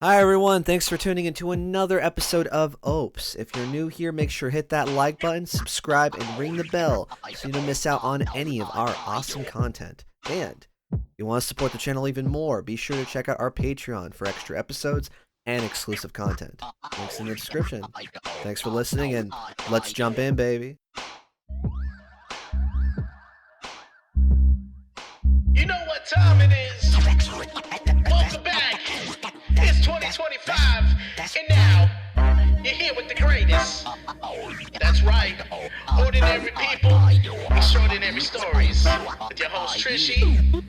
Hi everyone, thanks for tuning into another episode of OPES. If you're new here, make sure to hit that like button, subscribe, and ring the bell so you don't miss out on any of our awesome content. And if you want to support the channel even more, be sure to check out our Patreon for extra episodes and exclusive content. Links in the description. Thanks for listening, and let's jump in, baby. You know what time it is. Welcome back. It's 2025, and now you're here with the greatest. That's right. Ordinary people, extraordinary stories. With your host Trishy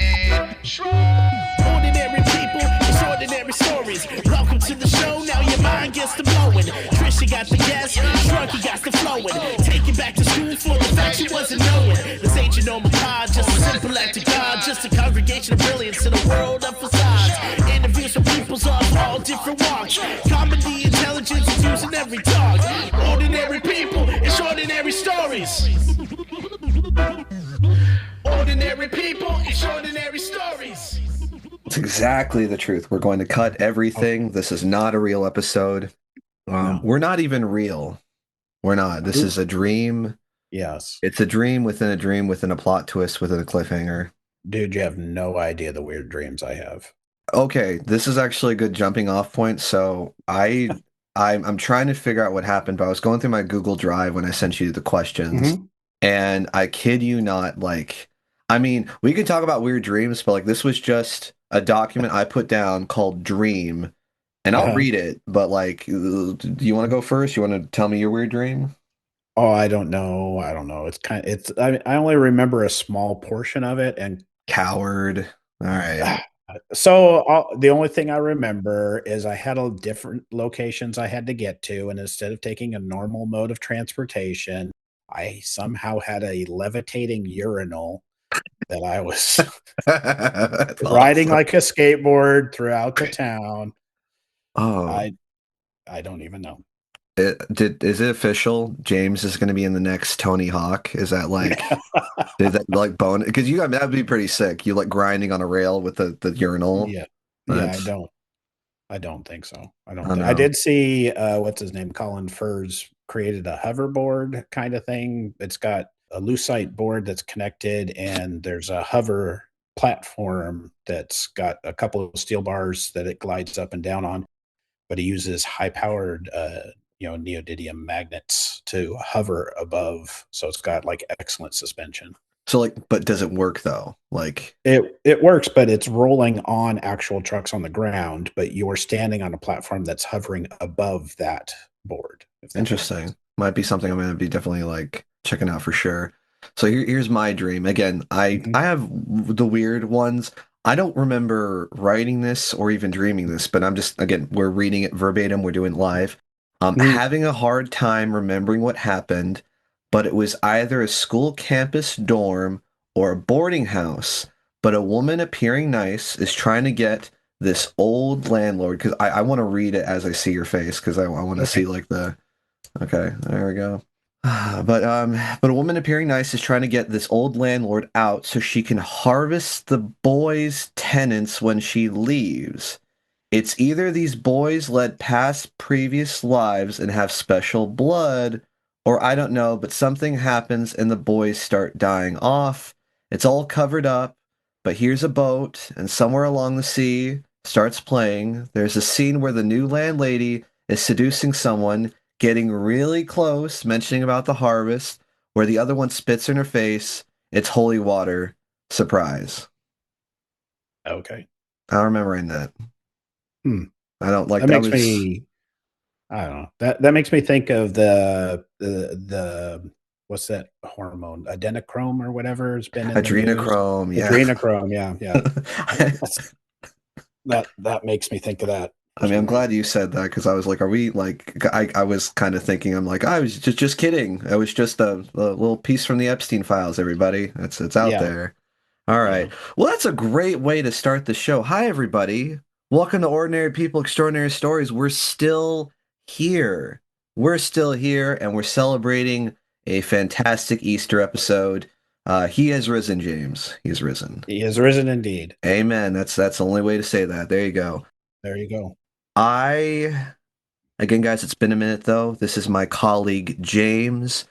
and Shrew. Ordinary people, extraordinary stories. Welcome to the show. Now your mind gets to blowing. Trishy got the guest, Shrunky got the flowing. Take you back to school for the facts you wasn't knowing. This ain't your normal pod, just a simple act of God, just a congregation of brilliance in a world of facades. Interviews with peoples of all different walks. Comedy, intelligence is used in every talk. Ordinary people, extraordinary stories. Ordinary people, extraordinary stories. It's exactly the truth. We're going to cut everything. This is not a real episode. We're not even real. We're not. This is a dream. Yes. It's a dream within a plot twist within a cliffhanger. Dude, you have no idea the weird dreams I have. Okay, this is actually a good jumping off point. So I'm trying to figure out what happened, but I was going through my Google Drive when I sent you the questions, and I kid you not, we can talk about weird dreams, but this was just a document I put down called Dream, and I'll read it, but do you want to go first? You want to tell me your weird dream? Oh, I don't know. I only remember a small portion of it, and coward. All right. So the only thing I remember is I had different locations I had to get to, and instead of taking a normal mode of transportation, I somehow had a levitating urinal that I was riding like a skateboard throughout the town. Oh, I don't even know. Is it official? James is going to be in the next Tony Hawk. Is that is that bone? Because that'd be pretty sick. You grinding on a rail with the urinal. Yeah, I don't think so. I did see what's his name, Colin Furze created a hoverboard kind of thing. It's got a lucite board that's connected, and there's a hover platform that's got a couple of steel bars that it glides up and down on. But he uses high-powered neodymium magnets to hover above, so it's got excellent suspension. So but does it work though? It works, but it's rolling on actual trucks on the ground, but you're standing on a platform that's hovering above that board. Interesting. Might be something I'm going to be definitely checking out for sure. So here's my dream. Again, I have the weird ones. I don't remember writing this or even dreaming this, but we're reading it verbatim. We're doing it live. Having a hard time remembering what happened, but it was either a school campus dorm or a boarding house. But a woman appearing nice is trying to get this old landlord, because I want to read it as I see your face, because I want to see okay, there we go. But a woman appearing nice is trying to get this old landlord out so she can harvest the boys' tenants when she leaves. It's either these boys led past previous lives and have special blood, or I don't know, but something happens and the boys start dying off. It's all covered up, but here's a boat, and somewhere along the sea starts playing. There's a scene where the new landlady is seducing someone, getting really close, mentioning about the harvest, where the other one spits in her face. It's holy water. Surprise. Okay. I don't remember in that. I don't like that. Makes me. I don't know. That makes me think of the what's that hormone? Adrenochrome or whatever has been in adrenochrome. Yeah. Adrenochrome. Yeah. that makes me think of that. I'm glad you said that, because I was are we I was kind of thinking, I was just kidding. It was just a little piece from the Epstein files, everybody. It's out there. All right. Yeah. Well, that's a great way to start the show. Hi, everybody. Welcome to Ordinary People, Extraordinary Stories. We're still here. And we're celebrating a fantastic Easter episode. He has risen, James. He has risen. He has risen indeed. Amen. That's the only way to say that. There you go. There you go. Again, guys, it's been a minute though. This is my colleague James,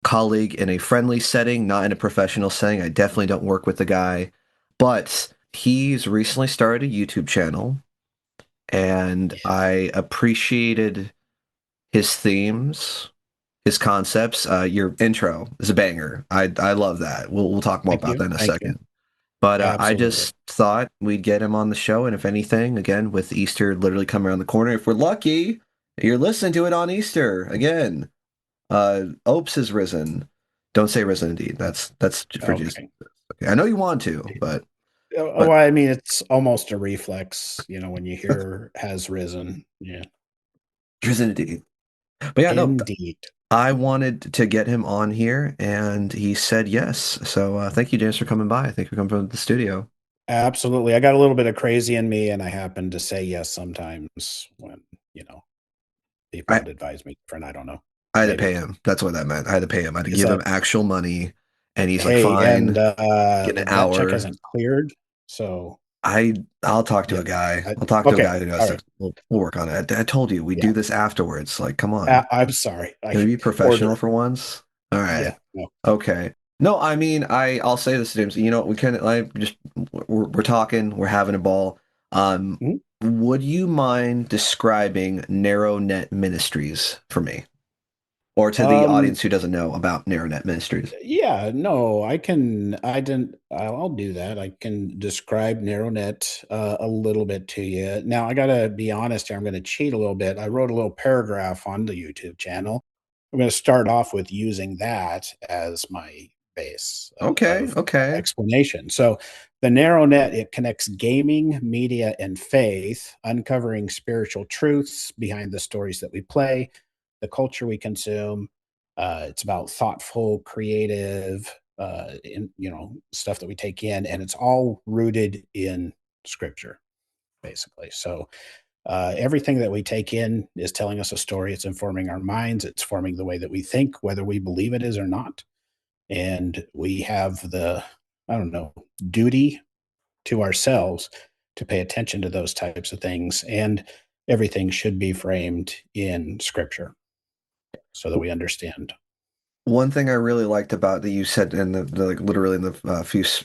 colleague in a friendly setting, not in a professional setting. I definitely don't work with the guy, but he's recently started a YouTube channel, and Yeah. I appreciated his themes, his concepts. Your intro is a banger. I love that. We'll talk more Thank about you. that in a Thank you. second. But I Absolutely. just thought we'd get him on the show, and if anything, again, with Easter literally coming around the corner, if we're lucky, you're listening to it on Easter again. Opes has risen. Don't say risen indeed. That's for Jesus. Okay. Okay. I know you want to, but Well, I mean, it's almost a reflex, when you hear has risen. Yeah. risen indeed. But yeah, no, Indeed. I wanted to get him on here, and he said yes. So thank you, James, for coming by. Thank you for coming from the studio. Absolutely. I got a little bit of crazy in me, and I happen to say yes sometimes when, you know, people I would advise me different. I don't know. I had to pay Maybe. him. That's what that meant. I had to pay him. I had to Is give him that actual money, and he's like, hey, and "Fine, get an that check hour." hasn't cleared. So I'll talk to yeah. a guy. I'll talk to a Okay. guy who All knows right. this. We'll work on it. I told you we Yeah. do this afterwards. Like, come on. I'm sorry. Can we I be professional order. for once? All right. Yeah. No. Okay. No, I mean, I'll say this, James. You know, we can. I just we're talking. We're having a ball. Mhm. Would you mind describing NarrowNetMinistries for me, or to the Um, audience who doesn't know about NarrowNetMinistries? Yeah, no, I can. I didn't. I'll do that. I can describe NarrowNet a little bit to you. Now, I gotta be honest here. I'm going to cheat a little bit. I wrote a little paragraph on the YouTube channel. I'm going to start off with using that as my base Okay. of Okay. explanation. So, the NarrowNet, it connects gaming, media, and faith, uncovering spiritual truths behind the stories that we play, the culture we consume. It's about thoughtful, creative, stuff that we take in, and it's all rooted in scripture, basically. So everything that we take in is telling us a story. It's informing our minds. It's forming the way that we think, whether we believe it is or not. And we have the, I don't know, duty to ourselves to pay attention to those types of things. And everything should be framed in scripture so that we understand. One thing I really liked about that you said in the like literally in the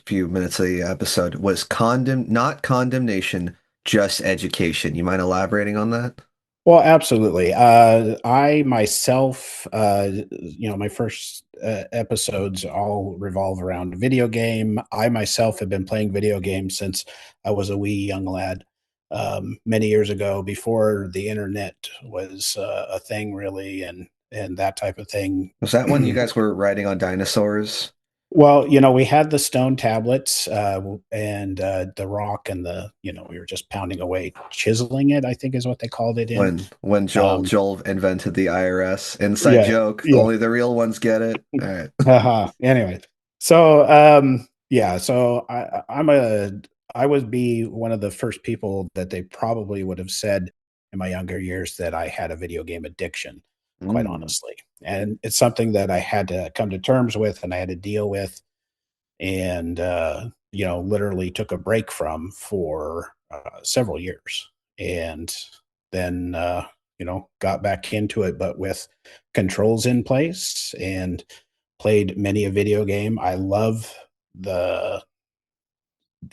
few minutes of the episode was not condemnation, just education. You mind elaborating on that? Well, absolutely. I myself, my first episodes all revolve around a video game. I myself have been playing video games since I was a wee young lad, many years ago, before the internet was a thing, really, and that type of thing. Was that when you guys were riding on dinosaurs? Well, we had the stone tablets, and the rock, and we were just pounding away, chiseling it, I think is what they called it in. When Um, Joel invented the IRS. Inside yeah, joke. yeah. Only the real ones get it. All right. Anyway, so yeah, so I would be one of the first people that they probably would have said in my younger years that I had a video game addiction, quite Mm. honestly. And it's something that I had to come to terms with and I had to deal with, and literally took a break from for several years, and then got back into it, but with controls in place, and played many a video game. The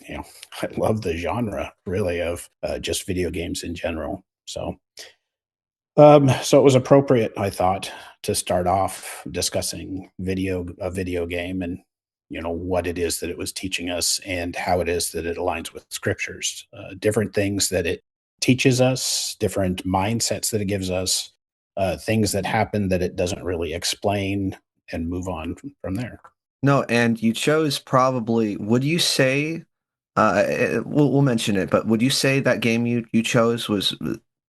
you know I love the genre, really, of just video games in general. So it was appropriate, I thought, to start off discussing a video game, and what it is that it was teaching us and how it is that it aligns with scriptures, different things that it teaches us, different mindsets that it gives us, things that happen that it doesn't really explain, and move on from there. No, and you chose probably, would you say, we'll mention it, but would you say that game you chose was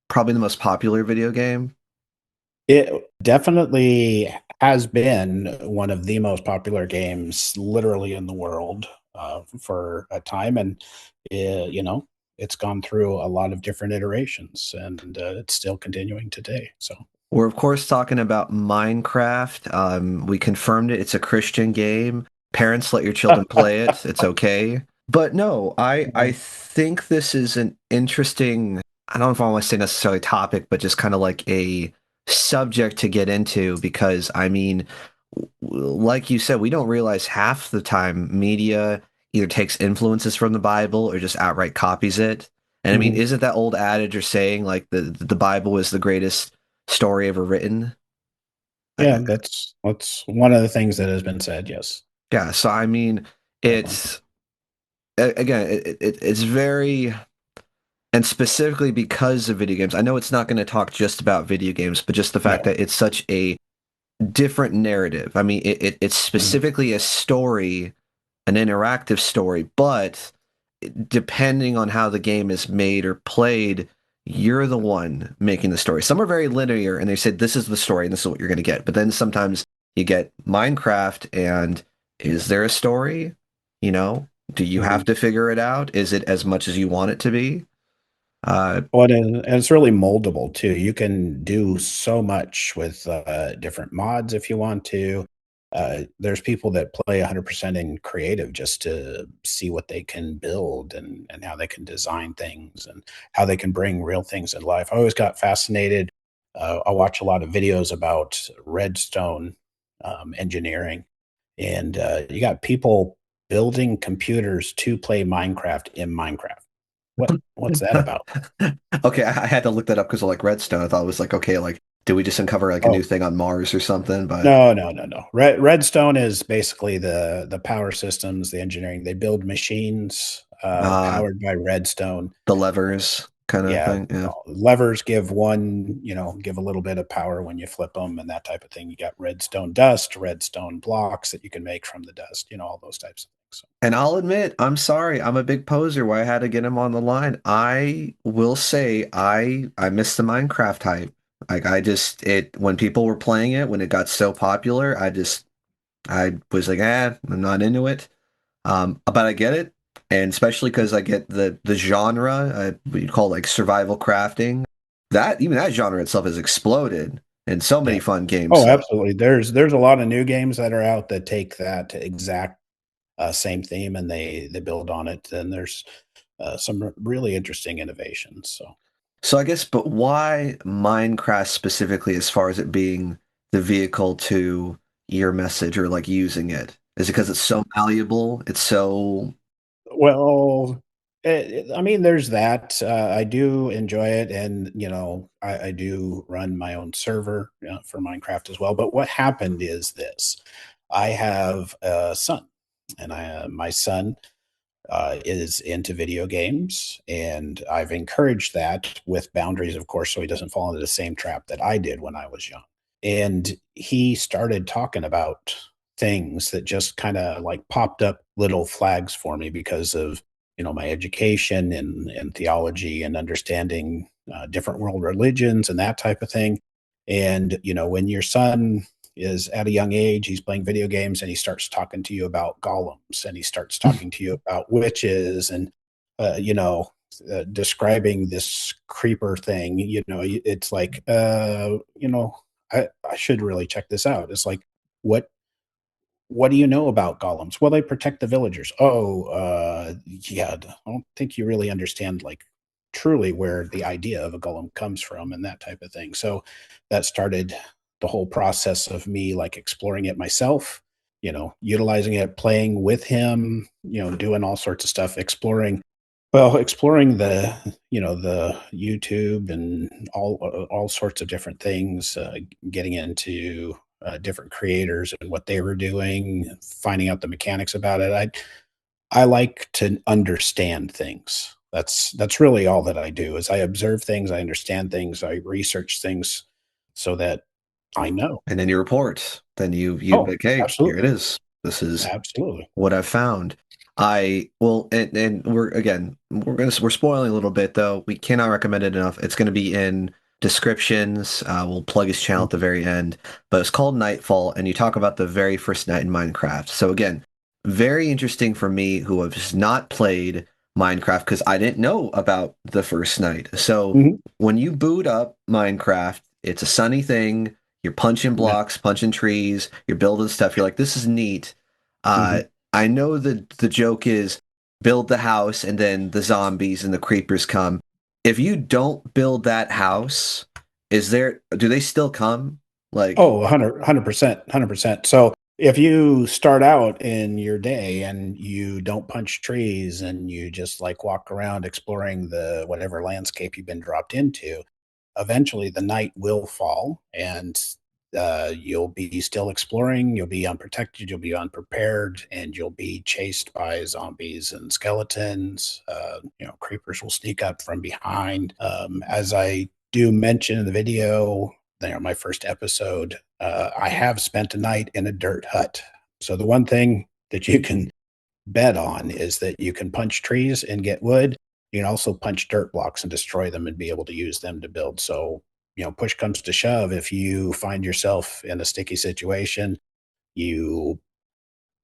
probably the most popular video game? It definitely has been one of the most popular games literally in the world for a time. And, it's gone through a lot of different iterations, and it's still continuing today. So, We're of course talking about Minecraft. We confirmed it. It's a Christian game. Parents, let your children play it. It's okay. But no, I think this is an interesting. I don't know if I want to say necessarily topic, but just kind of like a subject to get into because I mean, like you said, we don't realize half the time media either takes influences from the Bible or just outright copies it. And I mean, Mhm. isn't that old adage or saying like the Bible is the greatest story ever written? Yeah, that's one of the things that has been said, yes, Yeah, so I mean, definitely. it's again, it's very, and specifically because of video games. I know it's not going to talk just about video games, but just the fact No. that it's such a different narrative. I mean, it's Mhm. specifically a story, an interactive story, but depending on how the game is made or played, you're the one making the story. Some are very linear and they said this is the story and this is what you're going to get. But then sometimes you get Minecraft and is there a story? You know, do you have Mhm. to figure it out? Is it as much as you want it to be? Uh, Well, and it's really moldable too. You can do so much with different mods if you want to. There's people that play 100% in creative just to see what they can build and how they can design things and how they can bring real things in life. I always got fascinated. I watch a lot of videos about redstone engineering, and you got people building computers to play Minecraft in Minecraft. What's that about? okay, I had to look that up because of like Redstone. I thought it was like, okay, like, did we just uncover like a Oh, new thing on Mars or something? But no, no, no, no. Redstone is basically the power systems, the engineering. They build machines uh, powered by redstone. the levers kind of Yeah, thing. Yeah. levers give give a little bit of power when you flip them and that type of thing. You got redstone dust, redstone blocks that you can make from the dust. All those types of things. So, And I'll admit, I'm sorry, I'm a big poser why I had to get him on the line. I will say I missed the Minecraft hype. Like I just it when people were playing it, when it got so popular, I was like, I'm not into it. But I get it, and especially because I get the genre, what you call like survival crafting. That even that genre itself has exploded in so yeah. many fun games. Oh, So absolutely. There's a lot of new games that are out that take that exact same theme and they build on it. And there's some really interesting innovations. So, So I guess, but why Minecraft specifically as far as it being the vehicle to your message or like using it? Is it because it's so malleable? It's so well, I mean, there's that. I do enjoy it, and I do run my own server for Minecraft as well. But what happened is this: I have a son, and my son is into video games, and I've encouraged that with boundaries, of course, so he doesn't fall into the same trap that I did when I was young. And he started talking about things that just kind of like popped up little flags for me because of my education and theology and understanding different world religions and that type of thing. And when your son is at a young age, he's playing video games and he starts talking to you about golems and he starts talking to you about witches and uh, you know describing this creeper thing. It's like I should really check this out. It's like, what what do you know about golems? Well, they protect the villagers. Oh, yeah. I don't think you really understand, like, truly where the idea of a golem comes from and that type of thing. So that started the whole process of me like exploring it myself, utilizing it, playing with him, doing all sorts of stuff, exploring the YouTube and all sorts of different things, getting into different creators and what they were doing, finding out the mechanics about it. I like to understand things. That's really all that I do is I observe things, I understand things, I research things so that I know. and then you report. Then you Oh, like, hey, here it absolutely. is. This is Absolutely. what I've found. I well, and we're spoiling a little bit though. We cannot recommend it enough. It's going to be in descriptions. We'll plug his channel Mhm. at the very end. But it's called Nightfall, and you talk about the very first night in Minecraft. So again, very interesting for me who has not played Minecraft because I didn't know about the first night. So Mhm. when you boot up Minecraft, it's a sunny thing. You're punching Yeah. blocks, punching trees, you're building stuff. You're like, this is neat. Mhm. I know the joke is build the house and then the zombies and the creepers come. if you don't build that house, do they still come? Like, Oh, 100%, 100%. So if you start out in your day and you don't punch trees and you just like walk around exploring the whatever landscape you've been dropped into, eventually the night will fall and you'll be still exploring, you'll be unprotected, you'll be unprepared, and you'll be chased by zombies and skeletons. Creepers will sneak up from behind. As I do mention in the video, my first episode, I have spent a night in a dirt hut. So the one thing that you can bet on is that you can punch trees and get wood. You can also punch dirt blocks and destroy them and be able to use them to build. So, push comes to shove. If you find yourself in a sticky situation, you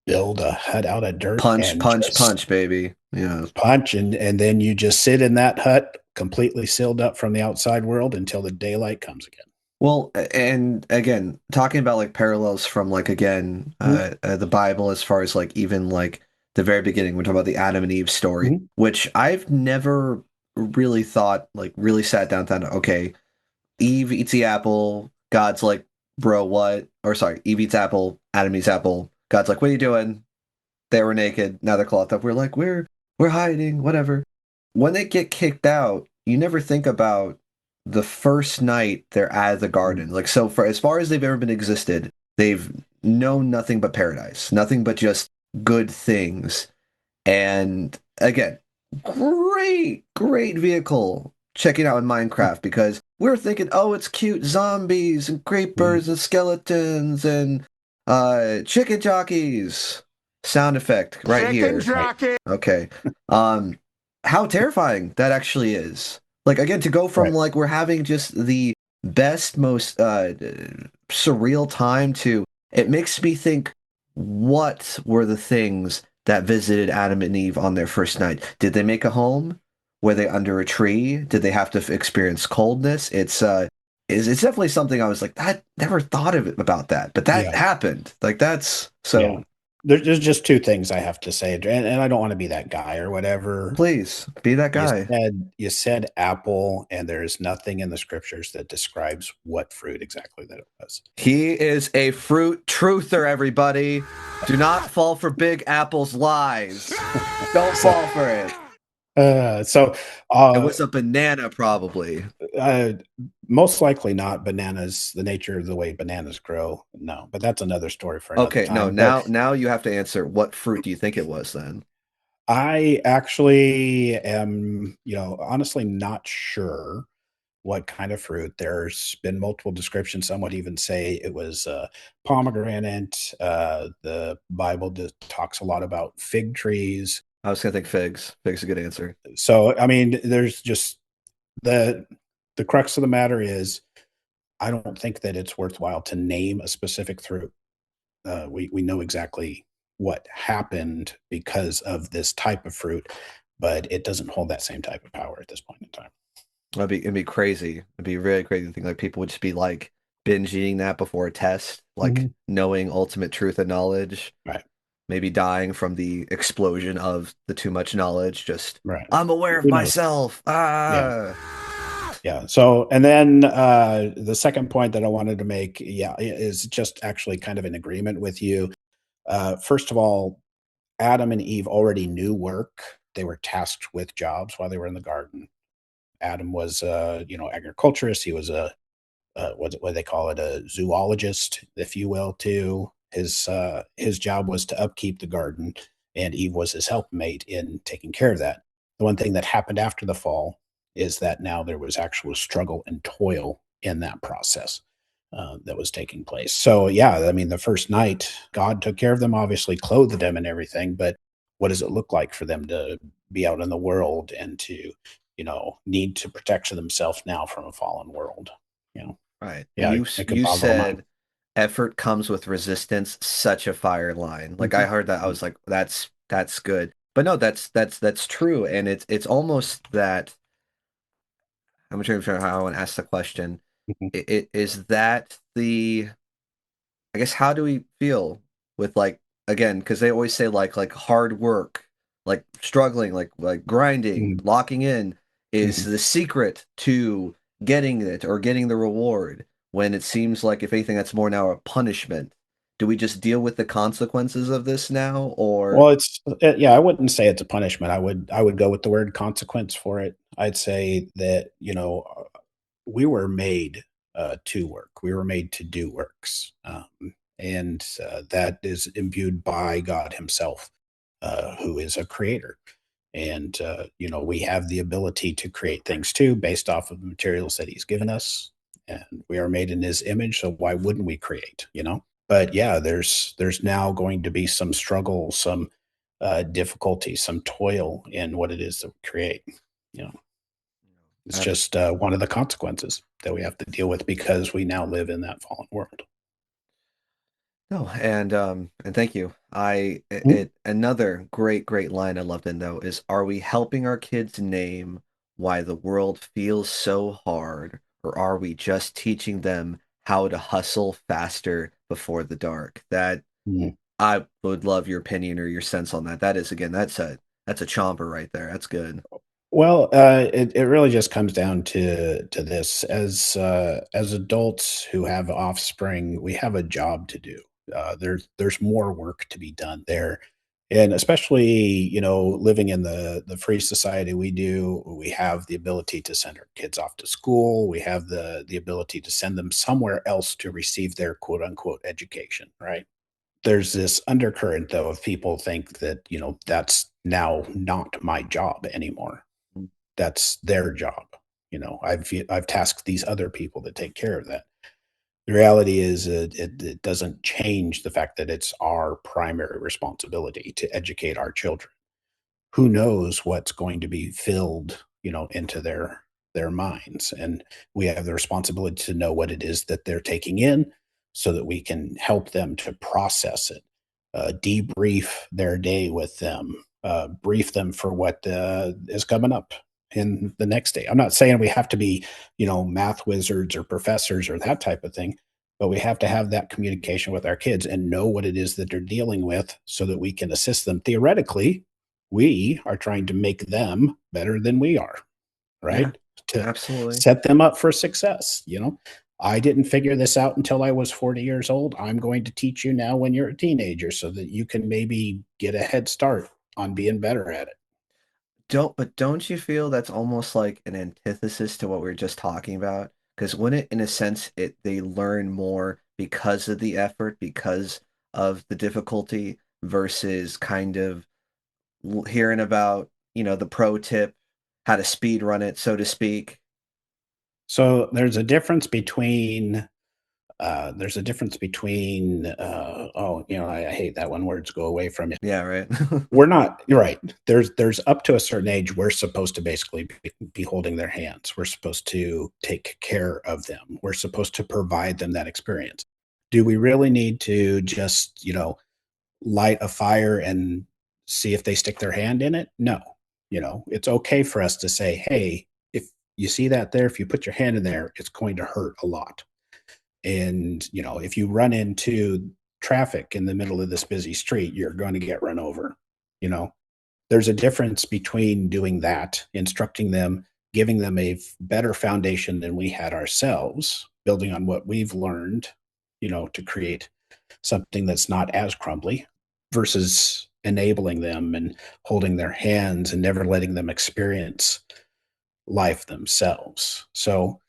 build a hut out of dirt punch, and punch, just punch, baby. Yeah. punch, and then you just sit in that hut completely sealed up from the outside world until the daylight comes again. Well, and again, talking about like parallels from like again the Bible as far as like even like the very beginning, we're talking about the Adam and Eve story, Mhm. which I've never really thought like really sat down thought, okay, Eve eats the apple, God's like, bro, what? Or sorry, Eve eats apple, Adam eats apple, God's like, what are you doing? They were naked, now they're clothed up. We're like, we're hiding, whatever. When they get kicked out, you never think about the first night they're out of the garden. Like, so for as far as they've ever been existed, they've known nothing but paradise, nothing but just good things. And again, great vehicle checking out in Minecraft because we're thinking, oh, it's cute zombies and creepers and skeletons and chicken jockeys. Sound effect right here. jockey. Okay. How terrifying that actually is. Like again, to go from Right. like we're having just the best, most surreal time to it makes me think what were the things that visited Adam and Eve on their first night? Did they make a home? Were they under a tree? Did they have to experience coldness? It's definitely something I was like, I never thought of it about that, but that Yeah. happened. Like that's Yeah. so. There's just two things I have to say, and I don't want to be that guy or whatever. Please be that guy. You said apple, and there's nothing in the scriptures that describes what fruit exactly that it was. He is a fruit truther, everybody. Do not fall for Big Apple's lies. Don't fall for it. So It was a banana, probably. most likely not bananas. The nature of the way bananas grow, no. But that's another story for another Okay, no, time. But now you have to answer what fruit do you think it was then? I actually am, honestly not sure what kind of fruit. There's been multiple descriptions. Some would even say it was pomegranate. The Bible talks a lot about fig trees. I was gonna think figs. Figs is a good answer. So, I mean, there's just the crux of the matter is I don't think that it's worthwhile to name a specific fruit. We know exactly what happened because of this type of fruit, but it doesn't hold that same type of power at this point in time. It'd be crazy. It'd be really crazy to think like people would just be like binge eating that before a test, like knowing ultimate truth and knowledge. Right. Maybe dying from the explosion of the too much knowledge. Just Right. I'm aware of Who knows? myself. Yeah. Yeah. So, and then the second point that I wanted to make, is just actually kind of in agreement with you. First of all, Adam and Eve already knew work. They were tasked with jobs while they were in the garden. Adam was, agriculturist. He was what do they call it, a zoologist, if you will. Too. His job was to upkeep the garden, and Eve was his helpmate in taking care of that. The one thing that happened after the fall is that now there was actual struggle and toil in that process that was taking place. So, yeah, I mean, the first night, God took care of them, obviously clothed them and everything, but what does it look like for them to be out in the world and to, need to protect themselves now from a fallen world? Right. Yeah, And it could you boggle the mind. said effort comes with resistance, such a fire line. Like I Mhm. heard that, I was like, that's good. But no, that's true. And it's almost that I'm trying to figure out how I want to ask the question. Mhm. Is that the I guess how do we feel with like again, because they always say like hard work, like struggling, like grinding, Mhm. locking in. is Mhm. the secret to getting it or getting the reward when it seems like, if anything, that's more now a punishment? Do we just deal with the consequences of this now, or Well, it's yeah, I wouldn't say it's a punishment. I would go with the word consequence for it. I'd say that, we were made to work. We were made to do works. And that is imbued by God himself, who is a creator. And we have the ability to create things too based off of the materials that he's given us. And we are made in his image, so why wouldn't we create? But yeah, there's now going to be some struggle, some difficulty, some toil in what it is that we create. You know, it's Abs- just one of the consequences that we have to deal with because we now live in that fallen world. no, and thank you. Mhm. Another great line I loved in though is, are we helping our kids name why the world feels so hard, or are we just teaching them how to hustle faster before the dark? That Mhm. I would love your opinion or your sense on that. That is, again, that's a chomper right there. That's good. Well, it really just comes down to this. As adults who have offspring, we have a job to do. There's more work to be done there, and especially living in the free society we do, we have the ability to send our kids off to school. We have the ability to send them somewhere else to receive their quote unquote education. Right? There's this undercurrent though of people think that that's now not my job anymore, that's their job. I've tasked these other people to take care of that. The reality is it doesn't change the fact that it's our primary responsibility to educate our children. Who knows what's going to be filled, into their minds, and we have the responsibility to know what it is that they're taking in so that we can help them to process it, debrief their day with them, brief them for what is coming up in the next day. I'm not saying we have to be, math wizards or professors or that type of thing, but we have to have that communication with our kids and know what it is that they're dealing with so that we can assist them. Theoretically, we are trying to make them better than we are, Yeah, right? To absolutely. set them up for success. I didn't figure this out until I was 40 years old. I'm going to teach you now when you're a teenager so that you can maybe get a head start on being better at it. Don't you feel that's almost like an antithesis to what we were just talking about? Because when it, in a sense, they learn more because of the effort, because of the difficulty, versus kind of hearing about, the pro tip, how to speed run it, so to speak. So there's a difference between I hate that when words go away from you. Yeah, right. We're not You're right. There's up to a certain age, we're supposed to basically be holding their hands. We're supposed to take care of them. We're supposed to provide them that experience. Do we really need to just, light a fire and see if they stick their hand in it? No. It's okay for us to say, "Hey, if you see that there, if you put your hand in there, it's going to hurt a lot." And, if you run into traffic in the middle of this busy street, you're going to get run over. You know, there's a difference between doing that, instructing them, giving them a better foundation than we had ourselves, building on what we've learned, to create something that's not as crumbly versus enabling them and holding their hands and never letting them experience life themselves. So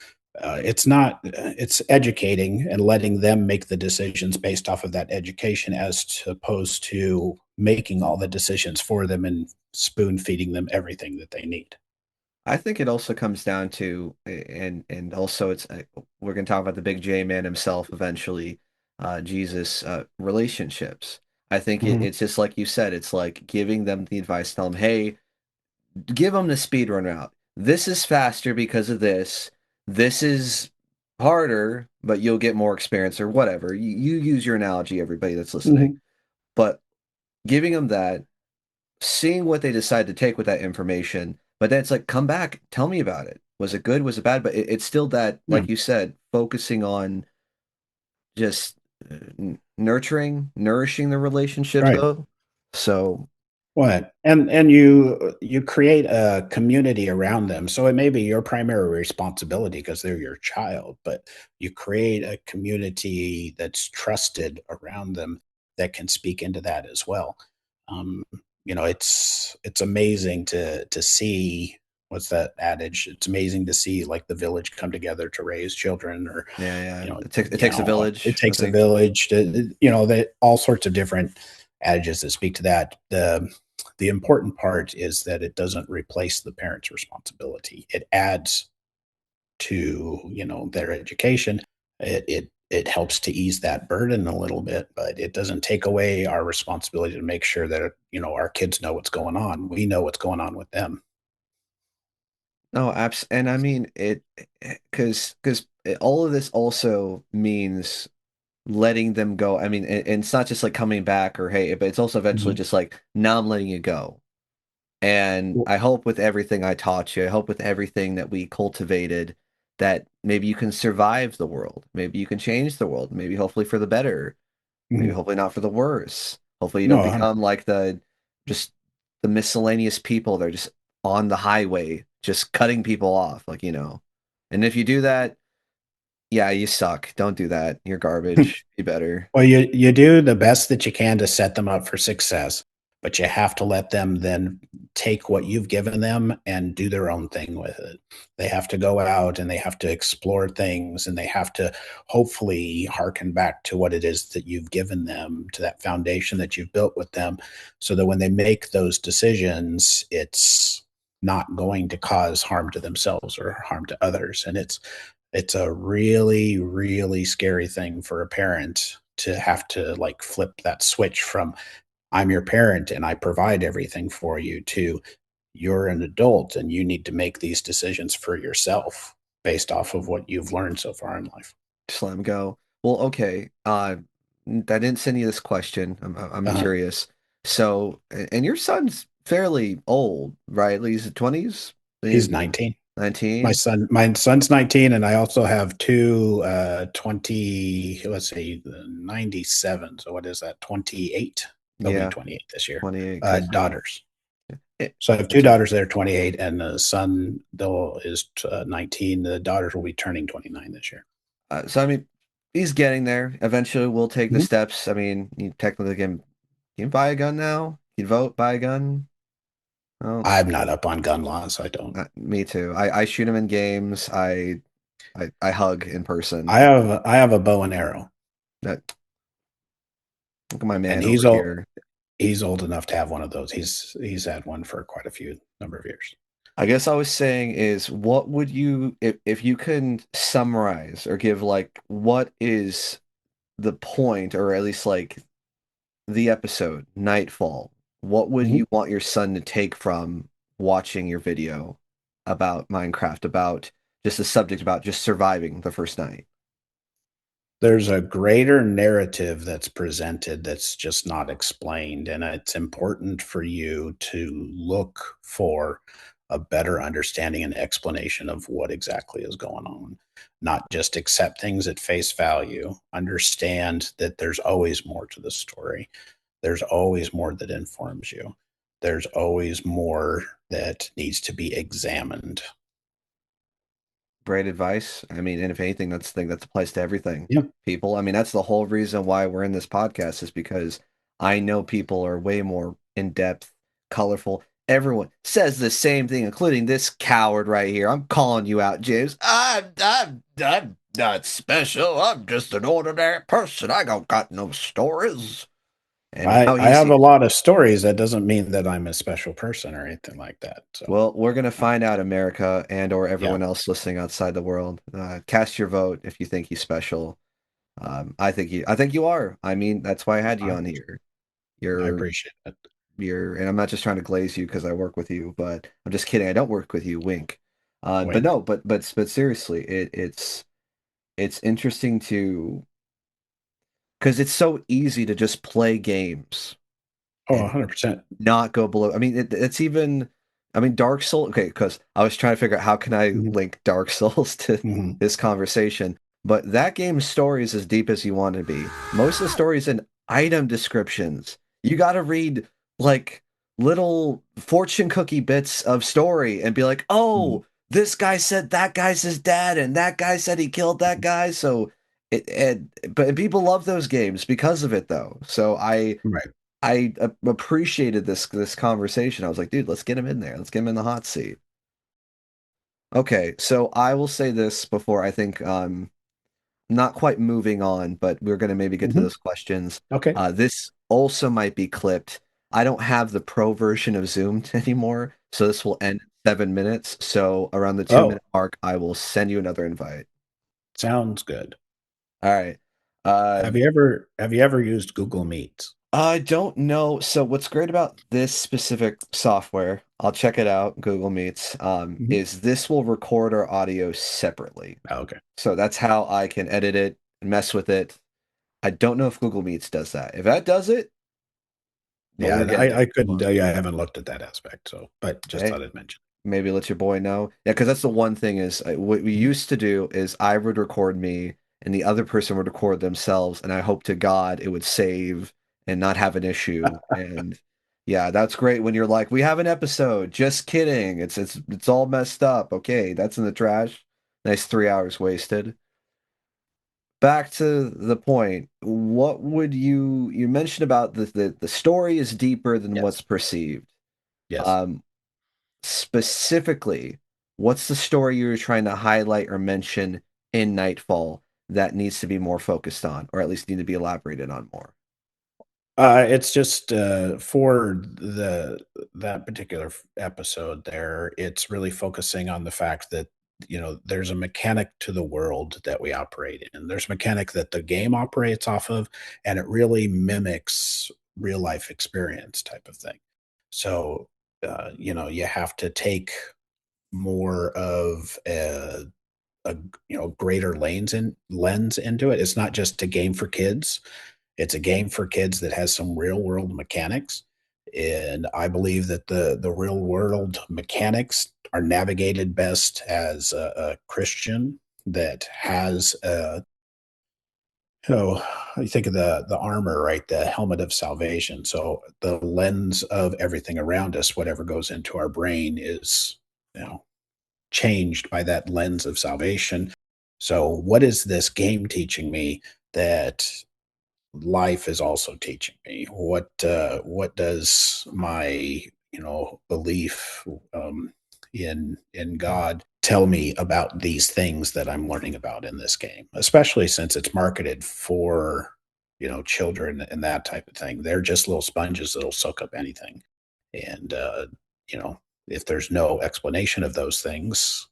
it's not, it's educating and letting them make the decisions based off of that education as opposed to making all the decisions for them and spoon feeding them everything that they need. I think it also comes down to, and also it's, we're going to talk about the big J man himself eventually, Jesus, relationships. I think Mhm. it's just like you said, it's like giving them the advice, tell them, hey, give them the speed run route. This is faster because of this. This is harder, but you'll get more experience or whatever. You use your analogy, everybody that's listening. Mhm. But giving them that, seeing what they decide to take with that information, but then it's like, come back, tell me about it. Was it good? Was it bad? But it's still that, Yeah. like you said, focusing on just nurturing, nourishing the relationship, Right. though. So What? And you create a community around them. So it may be your primary responsibility because they're your child, but you create a community that's trusted around them that can speak into that as well. Um, it's amazing to see what's that adage? It's amazing to see like the village come together to raise children, or Yeah, you yeah. know, It takes a it village, I takes a think. village to, that all sorts of different adages that speak to that. The important part is that it doesn't replace the parent's responsibility. It adds to, their education. It helps to ease that burden a little bit, but it doesn't take away our responsibility to make sure that, our kids know what's going on. We know what's going on with them. No, and I mean it, because all of this also means letting them go. I mean, and it's not just like coming back or hey, but it's also eventually Mhm. just like now I'm letting you go. And Well, I hope with everything I taught you, I hope with everything that we cultivated, that maybe you can survive the world. Maybe you can change the world. Maybe hopefully for the better. Maybe mhm. hopefully not for the worse. Hopefully you No, don't 100. become like just the miscellaneous people that are just on the highway, just cutting people off, like. And if you do that, yeah, you suck. Don't do that. You're garbage. Be better. Well, you do the best that you can to set them up for success, but you have to let them then take what you've given them and do their own thing with it. They have to go out and they have to explore things, and they have to hopefully harken back to what it is that you've given them, to that foundation that you've built with them, so that when they make those decisions, it's not going to cause harm to themselves or harm to others. And it's a really, really scary thing for a parent to have to like flip that switch from I'm your parent and I provide everything for you to you're an adult and you need to make these decisions for yourself based off of what you've learned so far in life. Just let him go. Well, okay. I didn't send you this question. I'm Uh-huh. curious. So, and your son's fairly old, right? He's 20s, He's 19. 19. My son's 19, and I also have two 20, let's see, 97. So what is that? 28. They'll be Yeah, 28 this year. 28. Because Daughters. it, So I have two that's right. daughters that are 28, and the son though is 19. The daughters will be turning 29 this year. So I mean, he's getting there. Eventually, we'll take the Mhm. steps. I mean, you technically can buy a gun now. You can vote, buy a gun. Oh, I'm not up on gun laws. I don't. me too. I shoot him in games. I hug in I person. have I have a bow and arrow, That Look at my and man over here. he's old enough to have one of those. He's had one for quite a few number of years. I guess I was saying is what would you if you can summarize or give like what is the point or at least like the episode Nightfall, what would Mhm. you want your son to take from watching your video about Minecraft, about just the subject about just surviving the first night? There's a greater narrative that's presented that's just not explained, and it's important for you to look for a better understanding and explanation of what exactly is going on. Not just accept things at face value. Understand that there's always more to the story. There's always more that informs you. There's always more that needs to be examined. Great advice. I mean, and if anything, that's the thing that applies to everything. Yeah. People, I mean, that's the whole reason why we're in this podcast is because I know people are way more in depth, colorful. Everyone says the same thing, including this coward right here. I'm calling you out, James. I'm not special. I'm just an ordinary person. I don't got no stories. And now I he's have here. a lot of stories. That doesn't mean that I'm a special person or anything like that. So, Well, we're gonna find out, America and or yeah, everyone else listening outside the world. Cast your vote if you think he's special. I think you are. I mean, that's why I had you I, on here. I You're, appreciate it. and I'm not just trying to glaze you because I work with you, but I'm just kidding. I don't work with you. Wink. But Wink. no, but seriously, it's interesting to because it's so easy to just play games Oh, and 100%. not go below. I mean, it's even. I mean, Dark Souls. Okay, because I was trying to figure out how can I Mhm, link Dark Souls to mhm. this conversation. But that game's story is as deep as you want to be. Most of the stories in item descriptions. You got to read like little fortune cookie bits of story and be like, Mhm. oh, this guy said that guy's his dad, and that guy said he killed that guy. So but people love those games because of it, though. So Right. I appreciated this conversation. I was like, dude, let's get him in there. Let's get him in the hot seat. Okay, so I will say this before I think not quite moving on, but we're going to maybe get to Mhm. those questions. Okay. This also might be clipped. I don't have the pro version of Zoom anymore, so this will end in 7 minutes. So around the 2 minute Oh, mark, I will send you another invite. sounds good. All right. Uh, Have you ever used Google Meets? I don't know. So what's great about this specific software, I'll check it out, Google Meets, Mhm. is this will record our audio separately. Oh, okay. So that's how I can edit it and mess with it. I don't know if Google Meets does that. If that does it, well, Yeah, we're getting I there. couldn't tell you. I haven't looked at that aspect, so but just Hey, thought I'd mention. maybe let your boy know. Yeah, because that's the one thing is what we Mhm. used to do is I would record me and the other person would record themselves, and I hope to God it would save and not have an issue. And yeah, that's great when you're like, we have an episode. Just kidding. It's all messed up. Okay, that's in the trash. Nice 3 hours wasted. Back to the point, what would you mentioned about the story is deeper than what's Yes. perceived. Yes. Um, Specifically, what's the story you're trying to highlight or mention in Nightfall that needs to be more focused on, or at least need to be elaborated on more? It's just, for that particular episode there, it's really focusing on the fact that, there's a mechanic to the world that we operate in. There's a mechanic that the game operates off of, and it really mimics real life experience type of thing. So, you have to take more of a greater lens into it. It's not just a game for kids. It's a game for kids that has some real world mechanics, and I believe that the real world mechanics are navigated best as a Christian that has you think of the armor, right? The helmet of salvation. So the lens of everything around us, whatever goes into our brain, is you know changed by that lens of salvation. So, what is this game teaching me that life is also teaching me? What does my belief in God tell me about these things that I'm learning about in this game? Especially since it's marketed for children and that type of thing. They're just little sponges that'll soak up anything, and you know if there's no explanation of those things,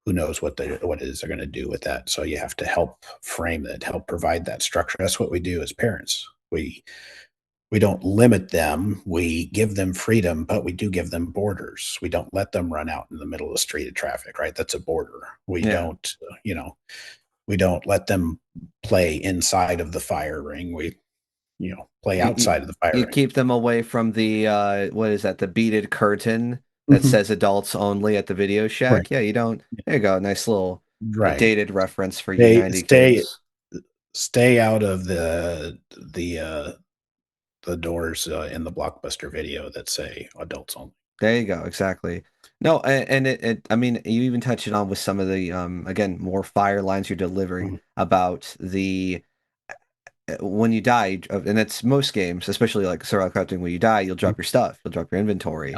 who knows what it is they're going to do with that. So you have to help frame it, help provide that structure. That's what we do as parents. We don't limit them. We give them freedom, but we do give them borders. We don't let them run out in the middle of the street of traffic, right? That's a border. We Yeah. don't, we don't let them play inside of the fire ring. We, play You, you outside of the fire you ring. keep them away from the what is that, the beaded curtain that Mhm. says adults only at the video Right. shack? Yeah, you don't. There you go. Nice little Right. dated reference for you Stay, 90 stay, kids. stay out of the doors in the Blockbuster video that say adults only. There you go, exactly. No, and I mean, you even touch it on with some of the again, more fire lines you're delivering Mhm, about the when you die, and it's most games, especially like survival crafting, when you die, you'll mhm. drop your stuff, you'll drop your Yeah. inventory,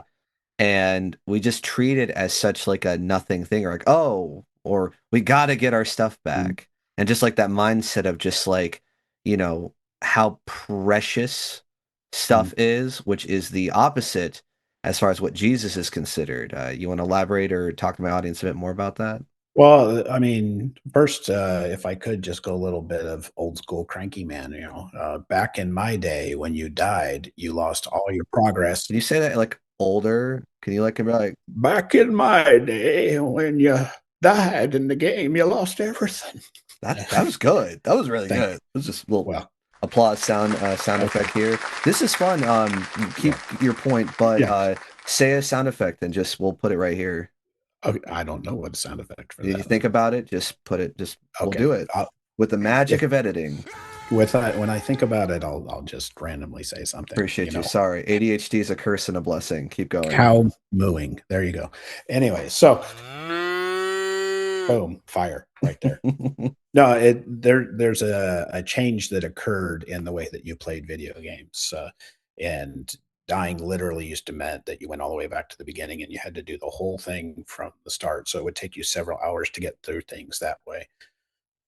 and we just treat it as such like a nothing thing, or like, oh, or we gotta get our stuff Mhm, back, and just like that mindset of just like, you know, how precious mhm. stuff is, which is the opposite as far as what Jesus is considered. You want to elaborate or talk to my audience a bit more about that? Well, I mean, first, if I could just go a little bit of old school cranky man, back in my day when you died, you lost all your progress. Can you say that like older? Can you like be like Back in my day when you died in the game, you lost everything. that? That was good. That was really Thank good. you. It was just a little Well, applause sound okay. effect here. This is fun. Keep Yeah. your point, but Yeah. say a sound effect and just we'll put it right here. Okay. I don't know what sound effect for Did you that. think about it? Just put it. Just we'll Okay. do it with the magic If of editing. when I think about it, I'll just randomly say something. Appreciate you. Sorry, ADHD is a curse and a blessing. Keep going. Cow mooing. There you go. Anyway, so boom, fire right there. No, there's a change that occurred in the way that you played video games, and dying literally used to meant that you went all the way back to the beginning and you had to do the whole thing from the start. So it would take you several hours to get through things that way.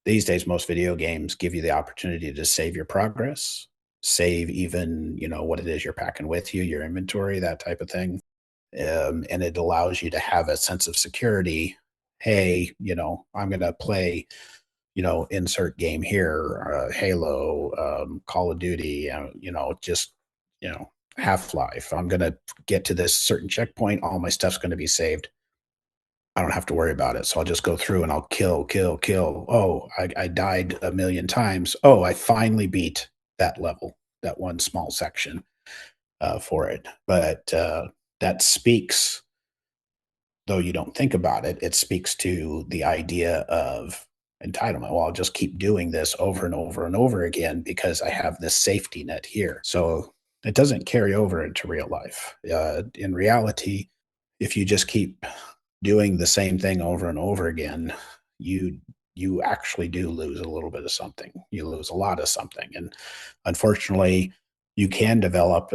These days, most video games give you the opportunity to save your progress, save even, what it is you're packing with you, your inventory, that type of thing. And it allows you to have a sense of security. Hey, I'm going to play, insert game here, Halo, Call of Duty, just, Half-Life. I'm going to get to this certain checkpoint. All my stuff's going to be saved. I don't have to worry about it. So I'll just go through and I'll kill, kill, kill. Oh, I died a million times. Oh, I finally beat that level, that one small section for it. But that speaks, though you don't think about it, it speaks to the idea of entitlement. Well, I'll just keep doing this over and over and over again because I have this safety net here. So it doesn't carry over into real life. In reality, if you just keep doing the same thing over and over again, you actually do lose a little bit of something. You lose a lot of something, and unfortunately, you can develop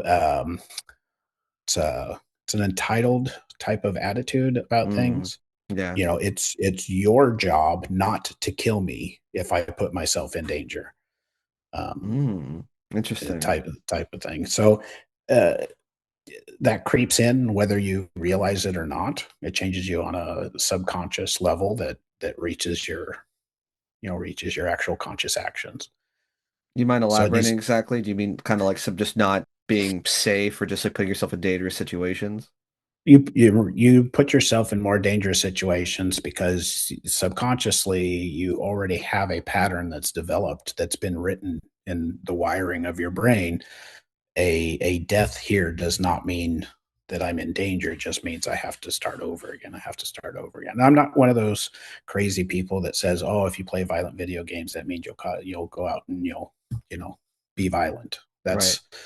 it's an entitled type of attitude about things. Yeah, it's your job not to kill me if I put myself in danger. Interesting type of thing. So that creeps in whether you realize it or not. It changes you on a subconscious level that reaches your actual conscious actions. You mind elaborating exactly? Do you mean kind of like just not being safe or just like putting yourself in dangerous situations? You put yourself in more dangerous situations because subconsciously you already have a pattern that's developed, that's been written in the wiring of your brain. A death here does not mean that I'm in danger. It just means I have to start over again. I have to start over again. And I'm not one of those crazy people that says, "Oh, if you play violent video games, that means you'll go out and you'll be violent." That's right.